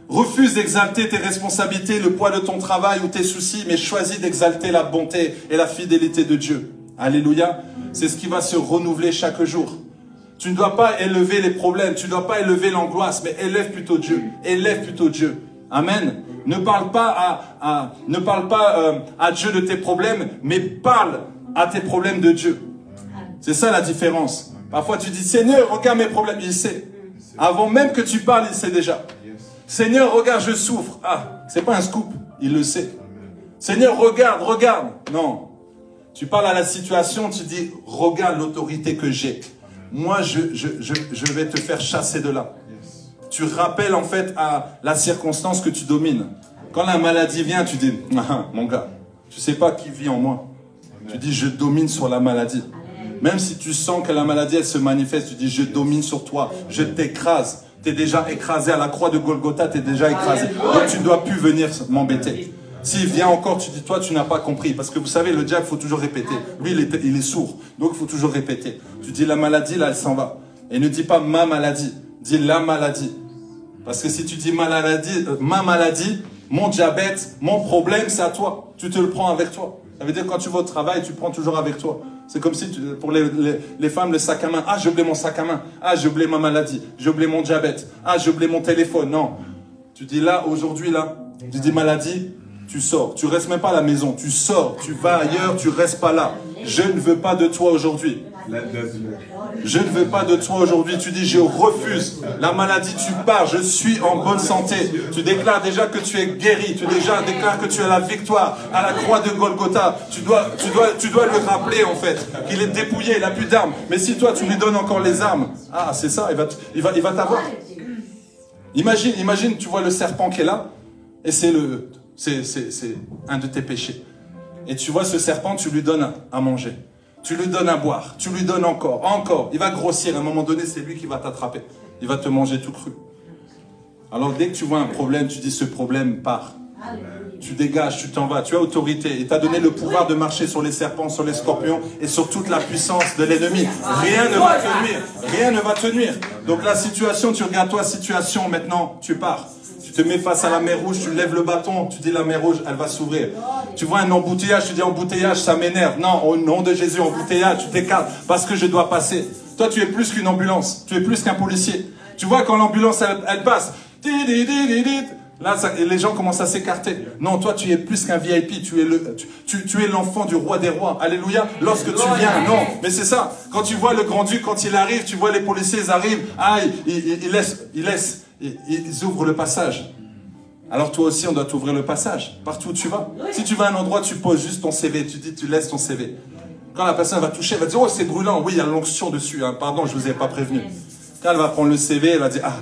Refuse d'exalter tes responsabilités, le poids de ton travail ou tes soucis, mais choisis d'exalter la bonté et la fidélité de Dieu. Alléluia. C'est ce qui va se renouveler chaque jour. Tu ne dois pas élever les problèmes, tu ne dois pas élever l'angoisse, mais élève plutôt Dieu. Élève plutôt Dieu. Amen. Ne parle pas à Dieu de tes problèmes, mais parle à tes problèmes de Dieu. C'est ça la différence. Parfois tu dis, Seigneur, regarde mes problèmes. Il sait. Avant même que tu parles, il sait déjà. Seigneur, regarde, je souffre. Ah, c'est pas un scoop. Il le sait. Seigneur, regarde, regarde. Non. Tu parles à la situation, tu dis, regarde l'autorité que j'ai. Moi, je vais te faire chasser de là. Tu rappelles en fait à la circonstance que tu domines. Quand la maladie vient, tu dis, ah, mon gars, tu sais pas qui vit en moi. Tu dis, je domine sur la maladie. Même si tu sens que la maladie, elle se manifeste, tu dis, je domine sur toi, je t'écrase. Tu es déjà écrasé à la croix de Golgotha, tu es déjà écrasé. Donc tu ne dois plus venir m'embêter. S'il vient encore, tu dis, toi, tu n'as pas compris. Parce que vous savez, le diable, il faut toujours répéter. Lui, il est sourd. Donc il faut toujours répéter. Tu dis, la maladie, là, elle s'en va. Et ne dis pas ma maladie. Dis la maladie. Parce que si tu dis ma maladie, mon diabète, mon problème, c'est à toi. Tu te le prends avec toi. Ça veut dire que quand tu vas au travail, tu prends toujours avec toi. C'est comme si, pour les femmes, le sac à main. Ah, j'ai oublié mon sac à main. Ah, j'ai oublié ma maladie. J'ai oublié mon diabète. Ah, j'ai oublié mon téléphone. Non. Tu dis là, aujourd'hui, là, tu dis maladie, tu sors. Tu restes même pas à la maison. Tu sors, tu vas ailleurs, tu restes pas là. Je ne veux pas de toi aujourd'hui. Je ne veux pas de toi aujourd'hui. Tu dis, je refuse. La maladie, tu pars. Je suis en bonne santé. Tu déclares déjà que tu es guéri. Tu déclares que tu as la victoire à la croix de Golgotha. Tu dois le rappeler, en fait, qu'il est dépouillé, il n'a plus d'armes. Mais si toi, tu lui donnes encore les armes, ah, c'est ça, il va t'avoir. Imagine, tu vois le serpent qui est là, et c'est un de tes péchés. Et tu vois ce serpent, tu lui donnes à manger. Tu lui donnes à boire. Tu lui donnes encore. Il va grossir. À un moment donné, c'est lui qui va t'attraper. Il va te manger tout cru. Alors, dès que tu vois un problème, tu dis ce problème part. Tu dégages, tu t'en vas. Tu as autorité. Il t'a donné le pouvoir de marcher sur les serpents, sur les scorpions et sur toute la puissance de l'ennemi. Rien ne va te nuire. Rien ne va te nuire. Donc, la situation, tu regardes toi, situation, maintenant, tu pars. Tu te mets face à la mer rouge, tu lèves le bâton, tu dis la mer rouge, elle va s'ouvrir. Tu vois un embouteillage, tu dis embouteillage, ça m'énerve. Non, au nom de Jésus, embouteillage, tu t'écartes parce que je dois passer. Toi, tu es plus qu'une ambulance, tu es plus qu'un policier. Tu vois, quand l'ambulance, elle passe, Là, les gens commencent à s'écarter. Non, toi, tu es plus qu'un VIP. Tu es l'enfant du roi des rois. Alléluia. Lorsque tu viens, non. Mais c'est ça. Quand tu vois le grand-duc, quand il arrive, tu vois les policiers, ils arrivent. Ah, ils ouvrent le passage. Alors toi aussi, on doit t'ouvrir le passage. Partout où tu vas. Si tu vas à un endroit, tu poses juste ton CV. Tu laisses ton CV. Quand la personne va toucher, elle va dire, oh, c'est brûlant. Oui, il y a l'onction dessus. Hein. Pardon, je ne vous ai pas prévenu. Quand elle va prendre le CV, elle va dire, ah,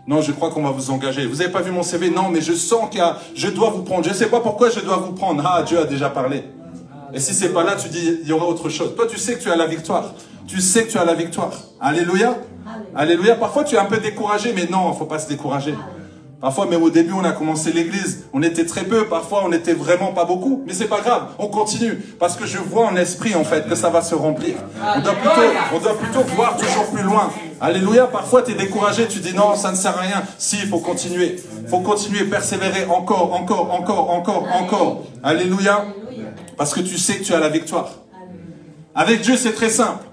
non, je crois qu'on va vous engager. Vous n'avez pas vu mon CV? Non, mais je sens je dois vous prendre. Je ne sais pas pourquoi je dois vous prendre. Ah, Dieu a déjà parlé. Et si ce n'est pas là, tu dis, il y aura autre chose. Toi, tu sais que tu as la victoire. Tu sais que tu as la victoire. Alléluia. Alléluia. Parfois, tu es un peu découragé, mais non, il ne faut pas se décourager. Parfois, même au début, on a commencé l'église. On était très peu. Parfois, on n'était vraiment pas beaucoup. Mais c'est pas grave. On continue. Parce que je vois en esprit, en fait, que ça va se remplir. On doit plutôt voir toujours plus loin. Alléluia. Parfois, tu es découragé. Tu dis non, ça ne sert à rien. Si, il faut continuer. Il faut continuer, persévérer encore. Alléluia. Parce que tu sais que tu as la victoire. Avec Dieu, c'est très simple.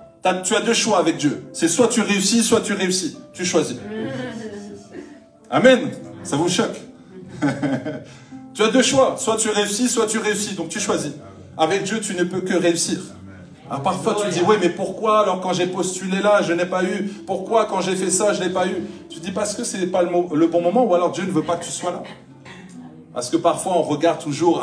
Tu as deux choix avec Dieu. C'est soit tu réussis, soit tu réussis. Tu choisis. Amen. Ça vous choque? Tu as deux choix. Soit tu réussis, soit tu réussis. Donc tu choisis. Avec Dieu, tu ne peux que réussir. Alors parfois tu dis, oui, mais pourquoi alors quand j'ai postulé là, je n'ai pas eu? Pourquoi quand j'ai fait ça, je n'ai pas eu? Tu dis parce que ce n'est pas le bon moment ou alors Dieu ne veut pas que tu sois là. Parce que parfois on regarde toujours,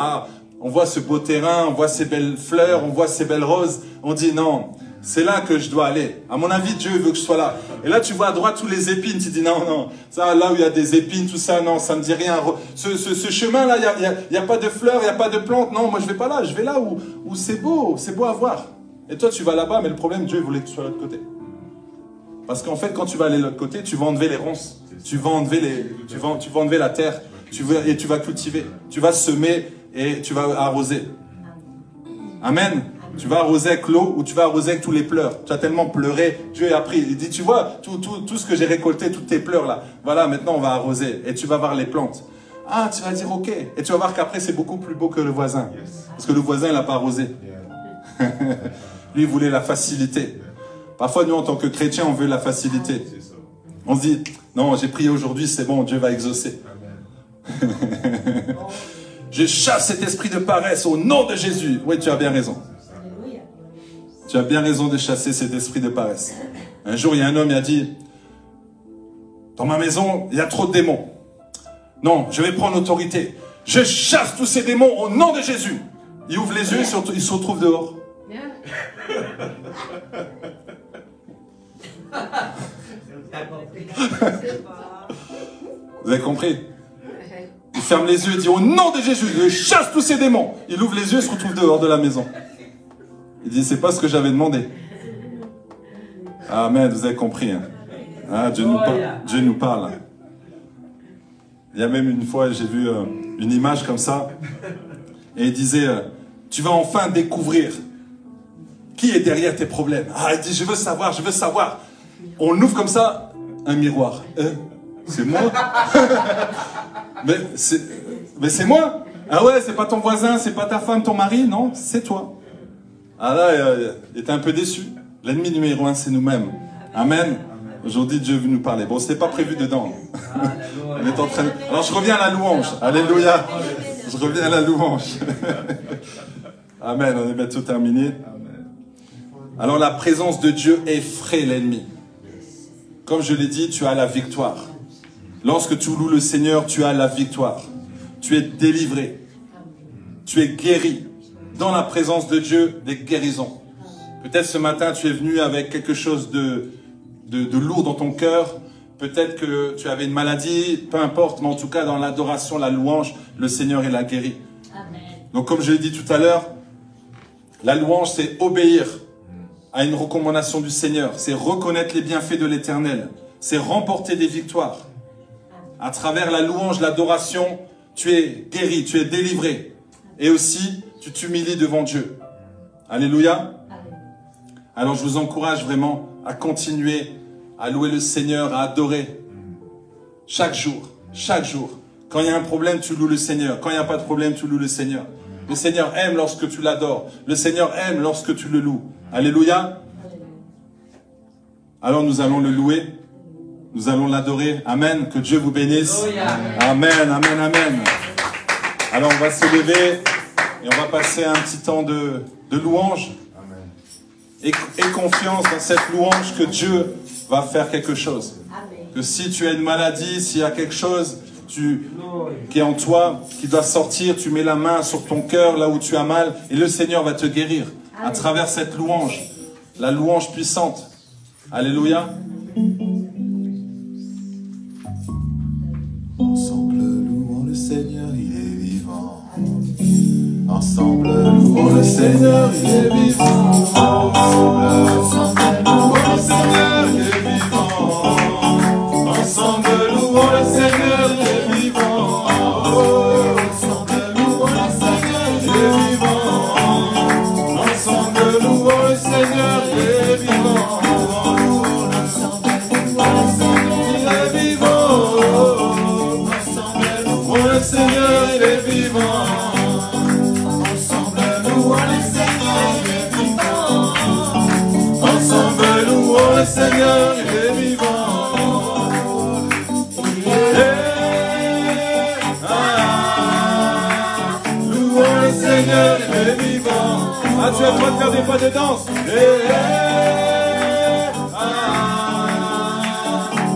on voit ce beau terrain, on voit ces belles fleurs, on voit ces belles roses. On dit non. C'est là que je dois aller. À mon avis, Dieu veut que je sois là. Et là, tu vois à droite tous les épines. Tu dis, non, ça, là où il y a des épines, tout ça, non, ça ne me dit rien. Ce chemin-là, il n'y a pas de fleurs, il n'y a pas de plantes. Non, moi, je ne vais pas là. Je vais là où c'est beau à voir. Et toi, tu vas là-bas, mais le problème, Dieu voulait que tu sois de l'autre côté. Parce qu'en fait, quand tu vas aller de l'autre côté, tu vas enlever les ronces. Tu vas enlever la terre. Et tu vas cultiver. Tu vas semer et tu vas arroser. Amen. Tu vas arroser avec l'eau ou tu vas arroser avec tous les pleurs. Tu as tellement pleuré, Dieu a pris. Il dit, tu vois, tout ce que j'ai récolté, toutes tes pleurs là, voilà, maintenant on va arroser. Et tu vas voir les plantes. Ah, tu vas dire, ok. Et tu vas voir qu'après c'est beaucoup plus beau que le voisin. Parce que le voisin, il n'a pas arrosé. Lui, il voulait la facilité. Parfois, nous, en tant que chrétiens, on veut la facilité. On se dit, non, j'ai prié aujourd'hui, c'est bon, Dieu va exaucer. Je chasse cet esprit de paresse au nom de Jésus. Oui, tu as bien raison. Tu as bien raison de chasser cet esprit de paresse. Un jour, il y a un homme qui a dit, dans ma maison, il y a trop de démons. Non, je vais prendre l'autorité. Je chasse tous ces démons au nom de Jésus. Il ouvre les yeux, il se retrouve dehors. Vous avez compris? Il ferme les yeux et dit, au nom de Jésus, je chasse tous ces démons. Il ouvre les yeux et se retrouve dehors de la maison. Il dit, c'est pas ce que j'avais demandé. Amen, vous avez compris. Hein? Ah, Dieu nous parle. Il y a même une fois, j'ai vu une image comme ça. Et il disait, tu vas enfin découvrir qui est derrière tes problèmes. Ah, il dit, je veux savoir. On ouvre comme ça un miroir. C'est moi? Mais c'est moi? Ah ouais, c'est pas ton voisin, c'est pas ta femme, ton mari, non, c'est toi. Ah là, il était un peu déçu. L'ennemi numéro 1, c'est nous-mêmes. Amen. Aujourd'hui, Dieu veut nous parler. Bon, c'était pas prévu dedans. On est en train de... Alors, je reviens à la louange. Alléluia. Je reviens à la louange. Amen. On est bientôt terminé. Alors, la présence de Dieu effraie l'ennemi. Comme je l'ai dit, tu as la victoire. Lorsque tu loues le Seigneur, tu as la victoire. Tu es délivré. Tu es guéri. Dans la présence de Dieu, des guérisons. Peut-être ce matin, tu es venu avec quelque chose de lourd dans ton cœur. Peut-être que tu avais une maladie, peu importe, mais en tout cas, dans l'adoration, la louange, le Seigneur, il a guéri. Amen. Donc, comme je l'ai dit tout à l'heure, la louange, c'est obéir à une recommandation du Seigneur. C'est reconnaître les bienfaits de l'Éternel. C'est remporter des victoires. À travers la louange, l'adoration, tu es guéri, tu es délivré. Et aussi, tu t'humilies devant Dieu. Alléluia. Alors, je vous encourage vraiment à continuer à louer le Seigneur, à adorer. Chaque jour. Quand il y a un problème, tu loues le Seigneur. Quand il n'y a pas de problème, tu loues le Seigneur. Le Seigneur aime lorsque tu l'adores. Le Seigneur aime lorsque tu le loues. Alléluia. Alors, nous allons le louer. Nous allons l'adorer. Amen. Que Dieu vous bénisse. Amen, amen, amen. Alors on va se lever et on va passer un petit temps de louange. Amen. Et confiance dans cette louange que Dieu va faire quelque chose. Amen. Que si tu as une maladie, s'il y a quelque chose qui est en toi, qui doit sortir, tu mets la main sur ton cœur là où tu as mal et le Seigneur va te guérir. Amen. À travers cette louange. La louange puissante. Alléluia. Ensemble louons le Seigneur, il est vivant. Ensemble louons le Seigneur, il est vivant. Ensemble louons le Seigneur, il est vivant. Ensemble louons le Seigneur, il est vivant. Ensemble louons le Seigneur, il est vivant. Ensemble louons le Seigneur, il est vivant. Le Seigneur, il est vivant. Ensemble, louons le Seigneur, il est vivant. Ensemble, louons le Seigneur, il est vivant. Louons le Seigneur, il est vivant. Ah, tu as le droit de faire des pas de danse.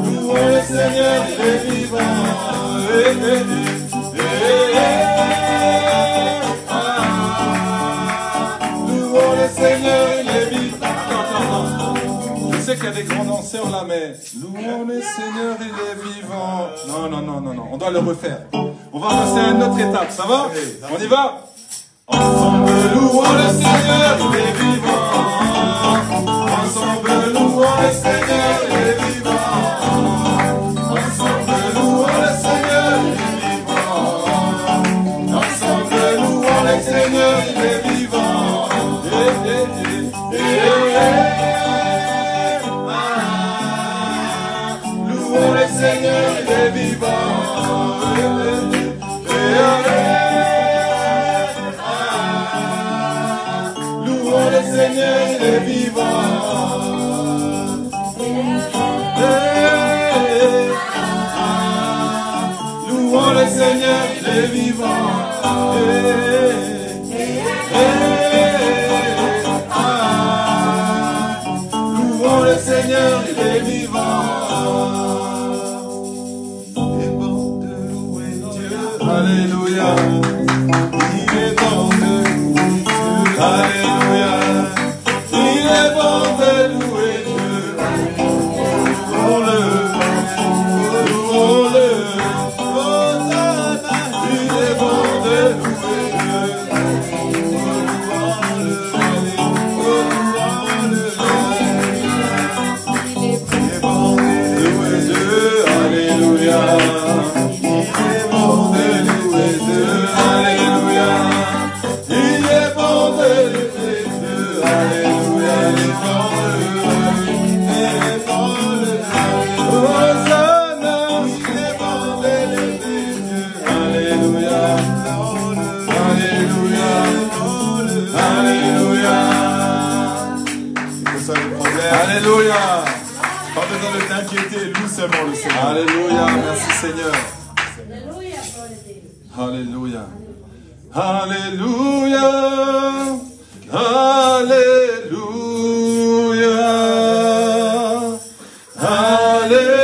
Louons le Seigneur, il est vivant. Louons le Seigneur, il est vivant. Attends. Je sais qu'il y a des grands danseurs là, mais louons le Seigneur, il est vivant. Non. On doit le refaire. On va passer à une autre étape, ça va? On y va? Ensemble, louons le Seigneur, il est vivant. Ensemble, louons le Seigneur, il est vivant. Ensemble, louons le Seigneur, il est vivant. Ensemble, louons le Seigneur, il est vivant. Louons le Seigneur, il est vivant. Louons le Seigneur, il est vivant. Louons le Seigneur, il est vivant. Louons le Seigneur, il est vivant. Il est bon de louer Dieu. Alléluia. Il est bon de louer Dieu. Alléluia. Il est bon de louer Dieu. Louons-le. Louons-le. Il est bon de louer Dieu. Alléluia. Il est bon de louer Dieu. Alléluia. Il est bon de louer Dieu. Alléluia. Il est bon de Hosanna. Il est bon de louer Dieu. Alléluia. Alléluia. Alléluia. C'est ça le problème. Alléluia. Pas besoin de t'inquiéter, loue seulement le Seigneur. Alléluia, merci Seigneur. Alléluia. Alléluia. Alléluia. Alléluia. Alléluia.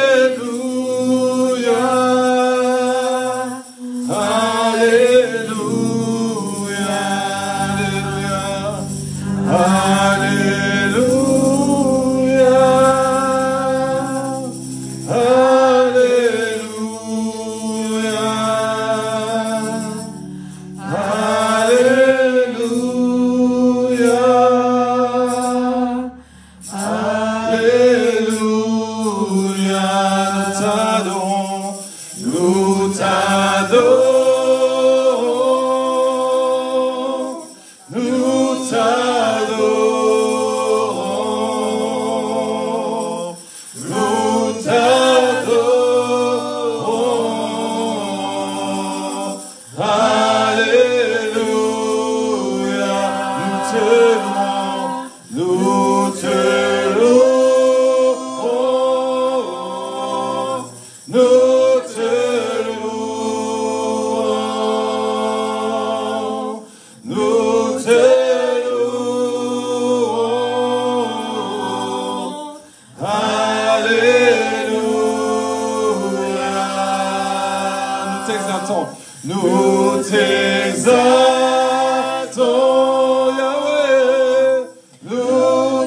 nous t'exaltons, Yahweh, nous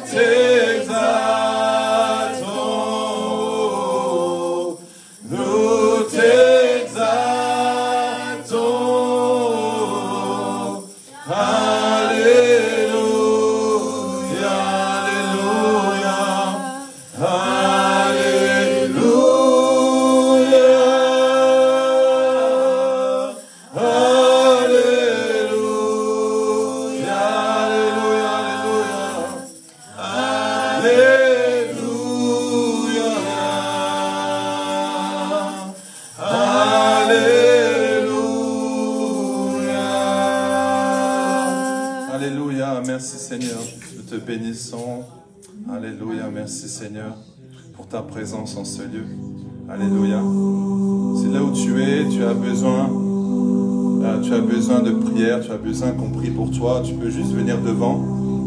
t'exaltons, nous t'exaltons. Alléluia, Alléluia, Alléluia, Alléluia, Alléluia. Alléluia, merci Seigneur, nous te bénissons. Alléluia, merci Seigneur pour ta présence en ce lieu. Alléluia. C'est là où tu es, tu as besoin de prière, tu as besoin qu'on prie pour toi. Tu peux juste venir devant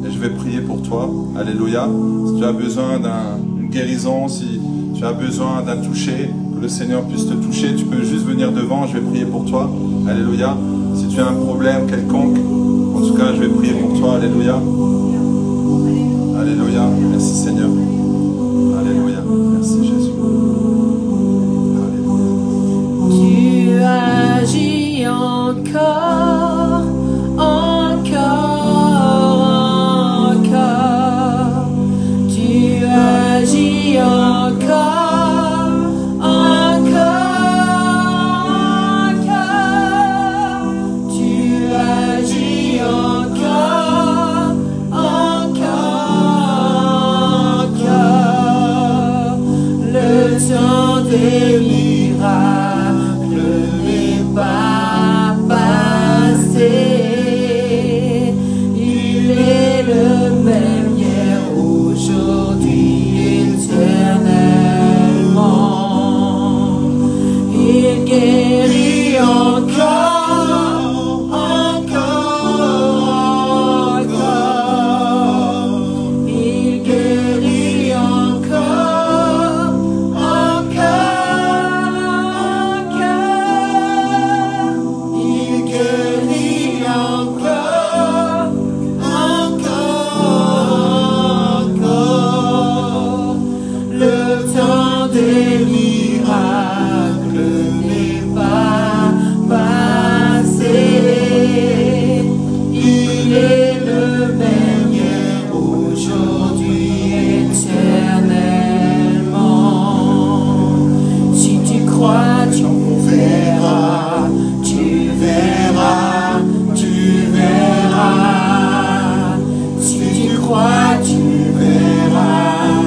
et je vais prier pour toi. Alléluia. Si tu as besoin d'une guérison, si tu as besoin d'un toucher, que le Seigneur puisse te toucher, tu peux juste venir devant, je vais prier pour toi. Alléluia. Si tu as un problème quelconque, en tout cas, je vais prier pour toi. Alléluia. Alléluia. Merci Seigneur. Alléluia. Merci Jésus. Alléluia. Tu agis encore, encore, encore. Tu agis encore, encore, encore. Tu agis encore, encore, encore. Le temps des miracles n'est pas passé. Il est le même hier, aujourd'hui, éternellement. Il guérit encore, encore, encore. Il guérit encore, encore, encore. Il guérit encore, encore, encore. Le temps des miracles n'est pas passé. Il est le même hier, aujourd'hui, éternellement. Si tu crois, tu verras, tu verras, tu verras. Si tu crois, tu verras.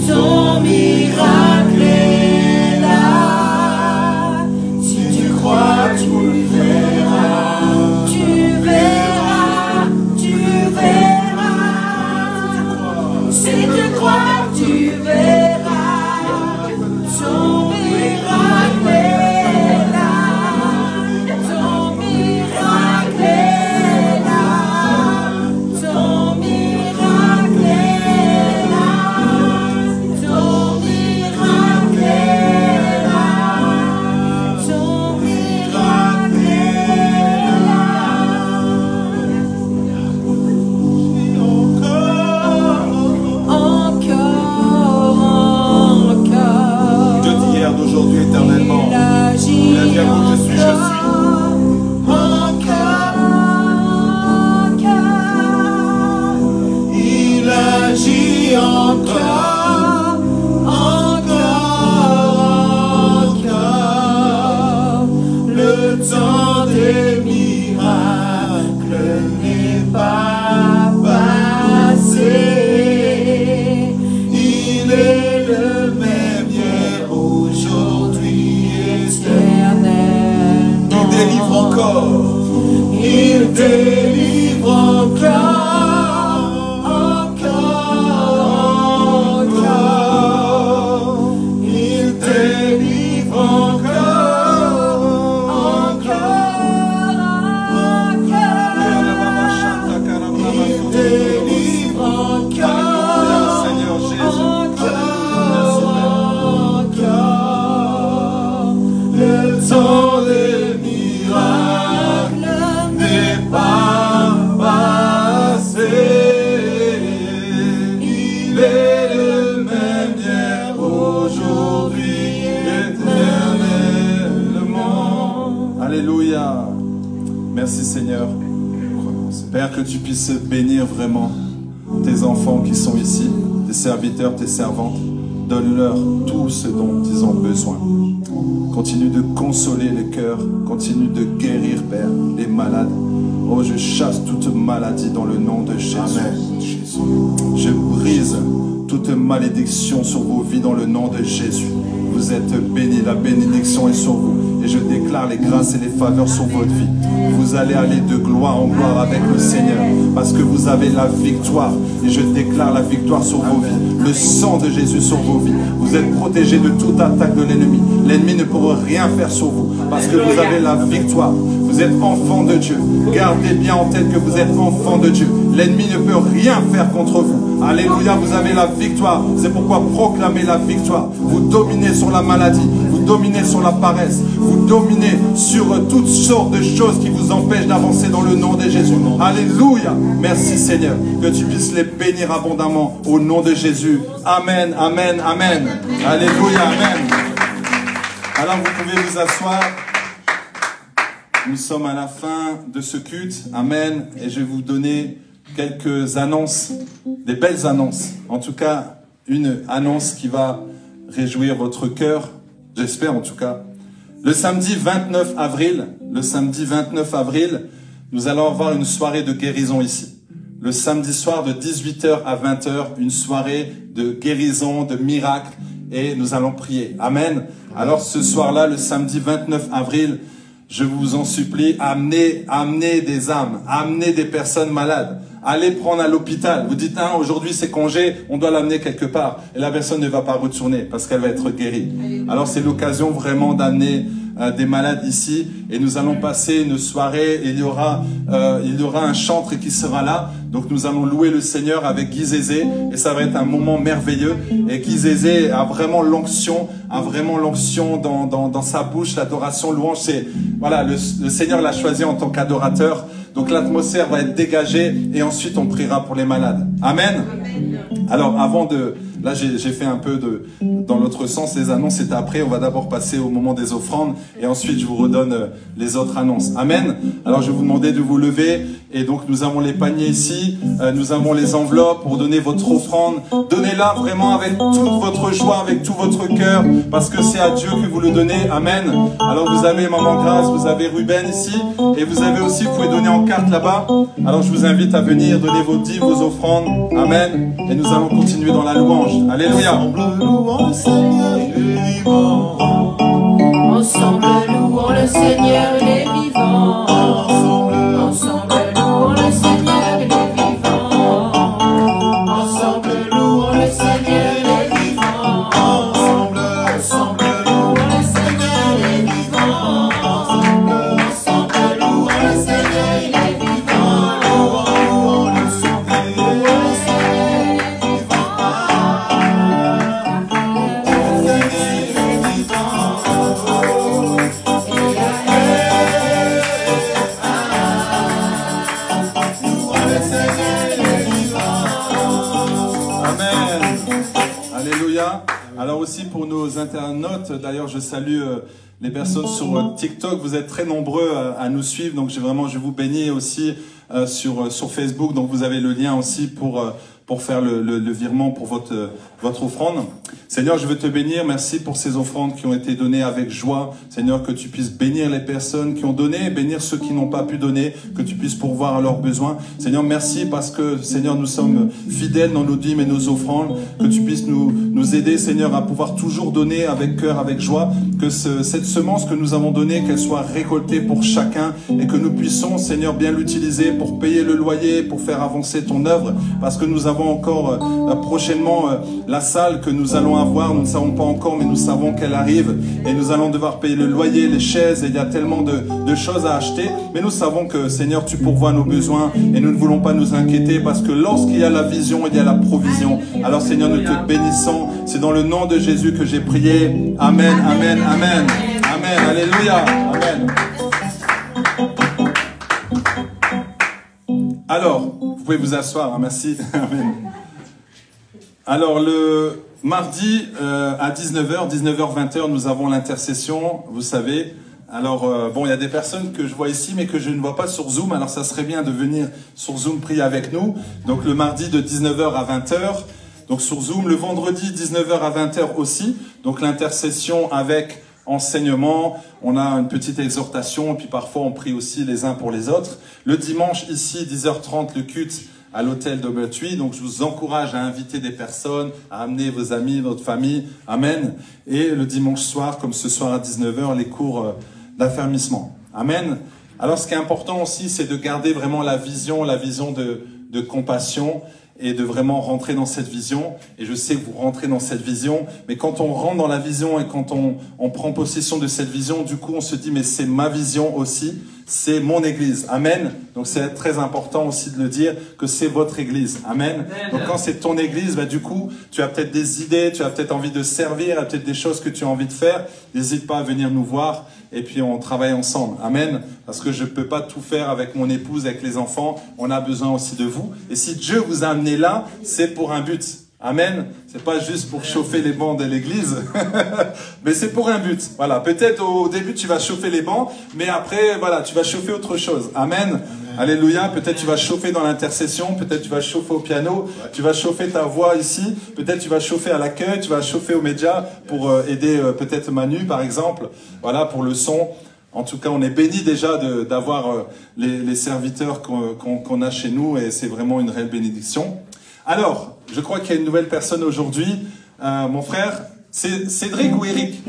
Ton miracle est là. Si tu crois, tu verras. Tu verras, tu verras. Si tu crois, tu verras. Ton miracle est là. Ton miracle est là. Ton miracle est là. Ton miracle est là. Ton miracle est là. Encore, encore. Dieu d'hier, d'aujourd'hui, éternellement. Il agit Il a dit à moi, je suis, je suis. encore, encore. Il agit encore, encore, encore. Le temps des miracles n'est pas passé. Il est le même hier, aujourd'hui, éternellement. Il délivre encore. Il délivre encore, encore, encore. Il délivre encore, encore, encore. Il délivre encore, Seigneur Jésus. encore, encore. Le temps des miracles Merci Seigneur. Père, que tu puisses bénir vraiment tes enfants qui sont ici, tes serviteurs, tes servantes. Donne-leur tout ce dont ils ont besoin. Continue de consoler les cœurs. Continue de guérir, Père, les malades. Oh, je chasse toute maladie dans le nom de Jésus. Amen. Je brise toute malédiction sur vos vies dans le nom de Jésus. Vous êtes bénis, la bénédiction est sur vous. Et je déclare les grâces et les faveurs sur votre vie. Vous allez aller de gloire en gloire avec le Seigneur. Parce que vous avez la victoire. Et je déclare la victoire sur vos vies. Le sang de Jésus sur vos vies. Vous êtes protégés de toute attaque de l'ennemi. L'ennemi ne pourra rien faire sur vous. Parce que vous avez la victoire. Vous êtes enfants de Dieu. Gardez bien en tête que vous êtes enfants de Dieu. L'ennemi ne peut rien faire contre vous. Alléluia, vous avez la victoire. C'est pourquoi proclamez la victoire. Vous dominez sur la maladie. Vous dominez sur la paresse. Vous dominez sur toutes sortes de choses qui vous empêchent d'avancer dans le nom de Jésus. Alléluia. Merci Seigneur. Que tu puisses les bénir abondamment au nom de Jésus. Amen, amen, amen. Alléluia, amen. Alors vous pouvez vous asseoir. Nous sommes à la fin de ce culte. Amen. Et je vais vous donner quelques annonces, des belles annonces. En tout cas, une annonce qui va réjouir votre cœur. J'espère en tout cas. Le samedi 29 avril, nous allons avoir une soirée de guérison ici. Le samedi soir de 18h à 20h, une soirée de guérison, de miracles. Et nous allons prier. Amen. Alors ce soir-là, le samedi 29 avril, je vous en supplie, amenez des âmes, amenez des personnes malades. Allez prendre à l'hôpital. Vous dites, hein, aujourd'hui c'est congé, on doit l'amener quelque part. Et la personne ne va pas retourner parce qu'elle va être guérie. Alors c'est l'occasion vraiment d'amener des malades ici. Et nous allons passer une soirée. Et il y aura un chantre qui sera là. Donc nous allons louer le Seigneur avec Guy Zézé. Et ça va être un moment merveilleux. Et Guy Zézé a vraiment l'onction dans sa bouche. L'adoration, louange, c'est... Voilà, le Seigneur l'a choisi en tant qu'adorateur. Donc l'atmosphère va être dégagée et ensuite on priera pour les malades. Amen. Alors avant de... Là j'ai fait un peu dans l'autre sens, les annonces c'est après. On va d'abord passer au moment des offrandes et ensuite je vous redonne les autres annonces. Amen. Alors je vais vous demander de vous lever. Et donc nous avons les paniers ici, nous avons les enveloppes pour donner votre offrande. Donnez-la vraiment avec toute votre joie, avec tout votre cœur, parce que c'est à Dieu que vous le donnez. Amen. Alors vous avez Maman Grâce, vous avez Ruben ici, et vous avez aussi, vous pouvez donner en carte là-bas. Alors je vous invite à venir donner vos dîmes, vos offrandes. Amen. Et nous allons continuer dans la louange. Alléluia. Ensemble louons le Seigneur, il est vivant. Ensemble louons le Seigneur, il est vivant. Ensemble louons le Seigneur, il est vivant. Ensemble louons le Seigneur, il est vivant. Ensemble louons le Seigneur, il est vivant. Ensemble louons le Seigneur, il est vivant. Louons le Seigneur, il est Alors aussi pour nos internautes, d'ailleurs je salue les personnes sur TikTok, vous êtes très nombreux à nous suivre, donc je vous bénis aussi sur Facebook, donc vous avez le lien aussi pour faire le virement pour votre offrande. Seigneur, je veux te bénir, merci pour ces offrandes qui ont été données avec joie. Seigneur, que tu puisses bénir les personnes qui ont donné, bénir ceux qui n'ont pas pu donner, que tu puisses pourvoir à leurs besoins. Seigneur, merci parce que, Seigneur, nous sommes fidèles dans nos dîmes et nos offrandes, que tu puisses nous aider, Seigneur, à pouvoir toujours donner avec cœur, avec joie, que cette semence que nous avons donnée, qu'elle soit récoltée pour chacun et que nous puissions, Seigneur, bien l'utiliser pour payer le loyer, pour faire avancer ton œuvre, parce que nous avons encore prochainement la salle que nous allons avoir, nous ne savons pas encore, mais nous savons qu'elle arrive et nous allons devoir payer le loyer, les chaises, et il y a tellement de choses à acheter, mais nous savons que, Seigneur, tu pourvois nos besoins et nous ne voulons pas nous inquiéter parce que lorsqu'il y a la vision, il y a la provision. Alors, Seigneur, nous te bénissons, c'est dans le nom de Jésus que j'ai prié. Amen, amen, amen, amen, alléluia, amen. Alors, vous pouvez vous asseoir, hein, merci. Amen. Alors, le mardi à 19h, 20h, nous avons l'intercession, vous savez, Alors, bon, il y a des personnes que je vois ici, mais que je ne vois pas sur Zoom. Alors, ça serait bien de venir sur Zoom prier avec nous. Donc, le mardi de 19h à 20h. Donc, sur Zoom, le vendredi 19h à 20h aussi. Donc, l'intercession avec enseignement. On a une petite exhortation. Et puis, parfois, on prie aussi les uns pour les autres. Le dimanche, ici, 10h30, le culte à l'hôtel de Betuis. Donc, je vous encourage à inviter des personnes, à amener vos amis, votre famille. Amen. Et le dimanche soir, comme ce soir à 19h, les cours d'affermissement. Amen. Alors, ce qui est important aussi, c'est de garder vraiment la vision de compassion et de vraiment rentrer dans cette vision. Et je sais que vous rentrez dans cette vision, mais quand on rentre dans la vision et quand on prend possession de cette vision, du coup, on se dit, mais c'est ma vision aussi. C'est mon église. Amen. Donc, c'est très important aussi de le dire que c'est votre église. Amen. Donc, quand c'est ton église, bah, du coup, tu as peut-être des idées, tu as peut-être envie de servir, il y a peut-être des choses que tu as envie de faire. N'hésite pas à venir nous voir et puis on travaille ensemble. Amen. Parce que je ne peux pas tout faire avec mon épouse, avec les enfants. On a besoin aussi de vous. Et si Dieu vous a amené là, c'est pour un but. Amen. C'est pas juste pour chauffer les bancs de l'église, mais c'est pour un but. Voilà. Peut-être au début tu vas chauffer les bancs, mais après, voilà, tu vas chauffer autre chose. Amen. Amen. Alléluia. Peut-être tu vas chauffer dans l'intercession, peut-être tu vas chauffer au piano, tu vas chauffer ta voix ici, peut-être tu vas chauffer à l'accueil, tu vas chauffer aux médias pour aider peut-être Manu par exemple. Voilà, pour le son. En tout cas, on est bénis déjà d'avoir les serviteurs qu'on a chez nous et c'est vraiment une réelle bénédiction. Alors, je crois qu'il y a une nouvelle personne aujourd'hui. Mon frère, c'est Cédric ou Eric?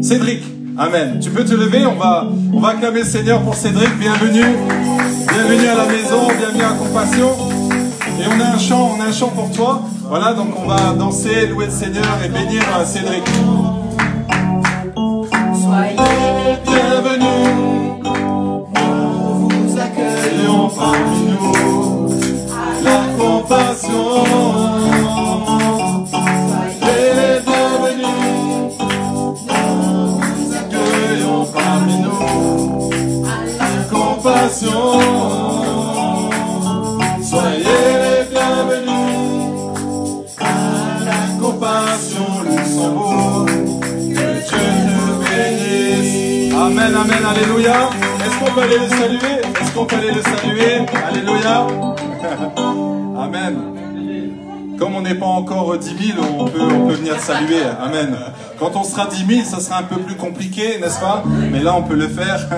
Cédric. Amen. Tu peux te lever, on va acclamer le Seigneur pour Cédric. Bienvenue. Bienvenue à la maison, bienvenue à Compassion. Et on a un chant pour toi. Voilà, donc on va danser, louer le Seigneur et bénir Cédric. Soyez bienvenus. nous vous accueillons parmi nous. La compassion. Soyez bienvenus. Nous accueillons parmi nous. La compassion. Soyez bienvenus à la compassion Luxembourg. Que Dieu te bénisse. Amen, amen, alléluia. Est-ce qu'on peut aller le saluer? Est-ce qu'on peut aller le saluer? Alléluia. Amen. Comme on n'est pas encore 10 000, on peut venir saluer. Amen. Quand on sera 10 000, ça sera un peu plus compliqué, n'est-ce pas? Mais là, on peut le faire.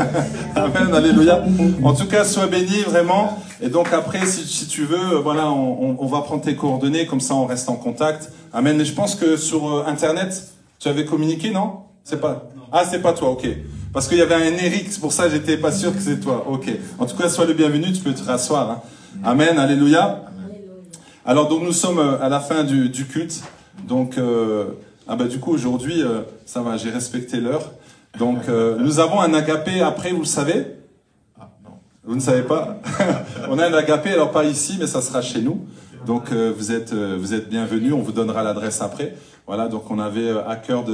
Amen, alléluia. En tout cas, sois béni, vraiment. Et donc après, si tu veux, voilà, on va prendre tes coordonnées, comme ça on reste en contact. Amen. Et je pense que sur Internet, tu avais communiqué, non? C'est pas. Ah, c'est pas toi, ok. Parce qu'il y avait un Eric, c'est pour ça que j'étais pas sûr que c'est toi. Ok. En tout cas, sois le bienvenu, tu peux te rasseoir. Hein. Amen, alléluia. Alors donc nous sommes à la fin du culte. Donc du coup aujourd'hui, ça va, j'ai respecté l'heure. Donc nous avons un agapé après, vous le savez? Vous ne savez pas? On a un agapé, alors pas ici, mais ça sera chez nous. Donc vous êtes bienvenus, on vous donnera l'adresse après. Voilà, donc on avait à cœur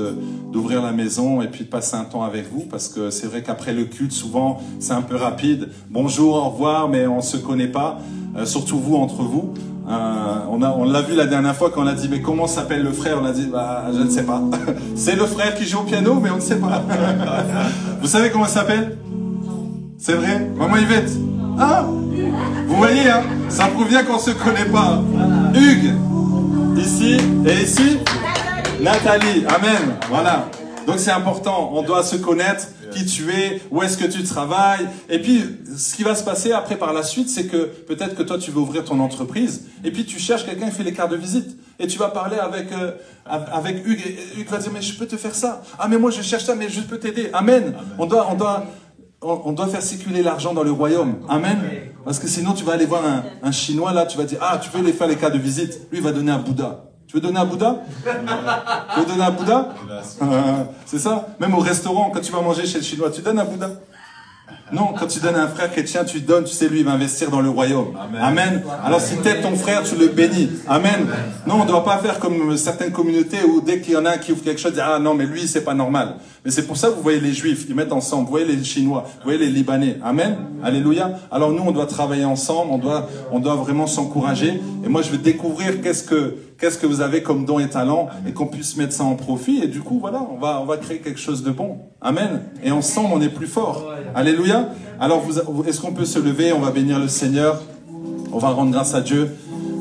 d'ouvrir la maison et puis de passer un temps avec vous, parce que c'est vrai qu'après le culte, souvent, c'est un peu rapide. Bonjour, au revoir, mais on se connaît pas, surtout vous, entre vous. On l'a vu la dernière fois quand on a dit, mais comment s'appelle le frère? On a dit, bah, je ne sais pas. C'est le frère qui joue au piano, mais on ne sait pas. Vous savez comment il s'appelle? C'est vrai? Maman Yvette? Ah! Vous voyez, hein, ça prouve bien qu'on ne se connaît pas. Hugues, ici, et ici, Nathalie. Amen. Voilà. Donc c'est important, on doit se connaître, qui tu es, où est-ce que tu travailles. Et puis, ce qui va se passer après par la suite, c'est que peut-être que toi, tu veux ouvrir ton entreprise, et puis tu cherches quelqu'un qui fait les cartes de visite. Et tu vas parler avec Hugues, et Hugues va dire, mais je peux te faire ça. Ah, mais moi, je cherche ça, mais je peux t'aider. Amen. On doit faire circuler l'argent dans le royaume. Amen. Parce que sinon, tu vas aller voir un Chinois, là, tu vas dire, ah, tu peux les faire les cartes de visite. Lui, il va donner un Bouddha. Tu veux donner un Bouddha? Tu veux donner un Bouddha? C'est ça? Même au restaurant, quand tu vas manger chez le Chinois, tu donnes un Bouddha? Non, quand tu donnes à un frère chrétien, tu donnes, tu sais, lui, il va investir dans le royaume. Amen. Amen. Alors si t'aides ton frère, tu le bénis. Amen. Non, on ne doit pas faire comme certaines communautés où dès qu'il y en a un qui ouvre quelque chose, ah non, mais lui, c'est pas normal. Mais c'est pour ça que vous voyez les Juifs, ils mettent ensemble. Vous voyez les Chinois, vous voyez les Libanais. Amen. Alléluia. Alors nous, on doit travailler ensemble, on doit vraiment s'encourager. Et moi, je veux découvrir qu'est-ce qu'est-ce que vous avez comme don et talent, et qu'on puisse mettre ça en profit. Et du coup, voilà, on va créer quelque chose de bon. Amen. Et ensemble, on est plus fort. Alléluia. Alors, est-ce qu'on peut se lever? On va bénir le Seigneur. On va rendre grâce à Dieu.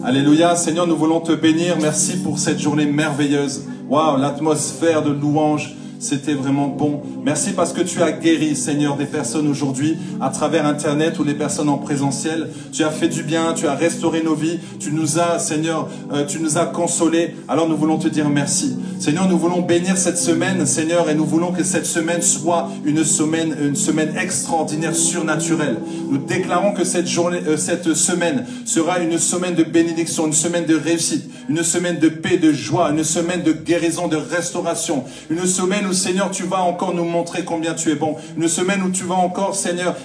Alléluia. Seigneur, nous voulons te bénir. Merci pour cette journée merveilleuse. Waouh, l'atmosphère de louange. C'était vraiment bon. Merci parce que tu as guéri, Seigneur, des personnes aujourd'hui à travers Internet ou les personnes en présentiel. Tu as fait du bien, tu as restauré nos vies. Tu nous as, Seigneur, tu nous as consolés. Alors nous voulons te dire merci. Seigneur, nous voulons bénir cette semaine, Seigneur, et nous voulons que cette semaine soit une semaine extraordinaire, surnaturelle. Nous déclarons que cette semaine sera une semaine de bénédiction, une semaine de réussite, une semaine de paix, de joie, une semaine de guérison, de restauration, une semaine où, Seigneur, tu vas encore nous montrer combien tu es bon. Une semaine où tu vas encore, Seigneur,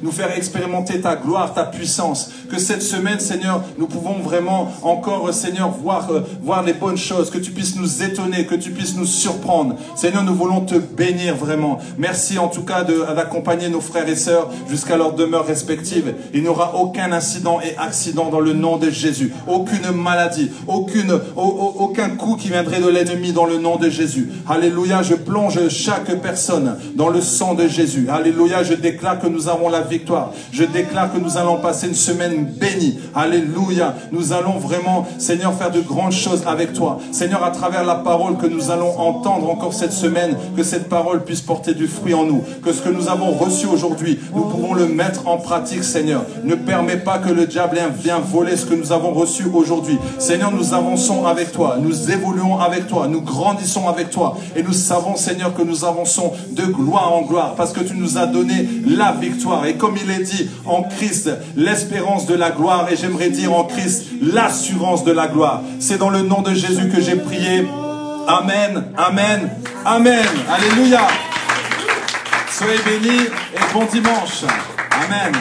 nous faire expérimenter ta gloire, ta puissance. Que cette semaine, Seigneur, nous pouvons vraiment encore, Seigneur, voir les bonnes choses. Que tu puisses nous étonner, que tu puisses nous surprendre. Seigneur, nous voulons te bénir vraiment. Merci en tout cas d'accompagner nos frères et sœurs jusqu'à leur demeure respective. Il n'y aura aucun incident et accident dans le nom de Jésus. Aucune maladie, aucun coup qui viendrait de l'ennemi dans le nom de Jésus. Alléluia, je plonge chaque personne dans le sang de Jésus. Alléluia, je déclare que nous avons la victoire. Je déclare que nous allons passer une semaine bénie. Alléluia, nous allons vraiment, Seigneur, faire de grandes choses avec toi. Seigneur, à travers la parole que nous allons entendre encore cette semaine, que cette parole puisse porter du fruit en nous. Que ce que nous avons reçu aujourd'hui, nous pouvons le mettre en pratique, Seigneur. Ne permets pas que le diable vienne voler ce que nous avons reçu aujourd'hui. Seigneur, nous avançons avec toi. Nous évoluons avec toi. Nous grandissons avec toi. Et nous savons, Seigneur, que nous avançons de gloire en gloire parce que tu nous as donné la victoire. Et comme il est dit, en Christ, l'espérance de la gloire. Et j'aimerais dire en Christ, l'assurance de la gloire. C'est dans le nom de Jésus que j'ai prié. Amen, amen, amen. Alléluia. Soyez bénis et bon dimanche. Amen.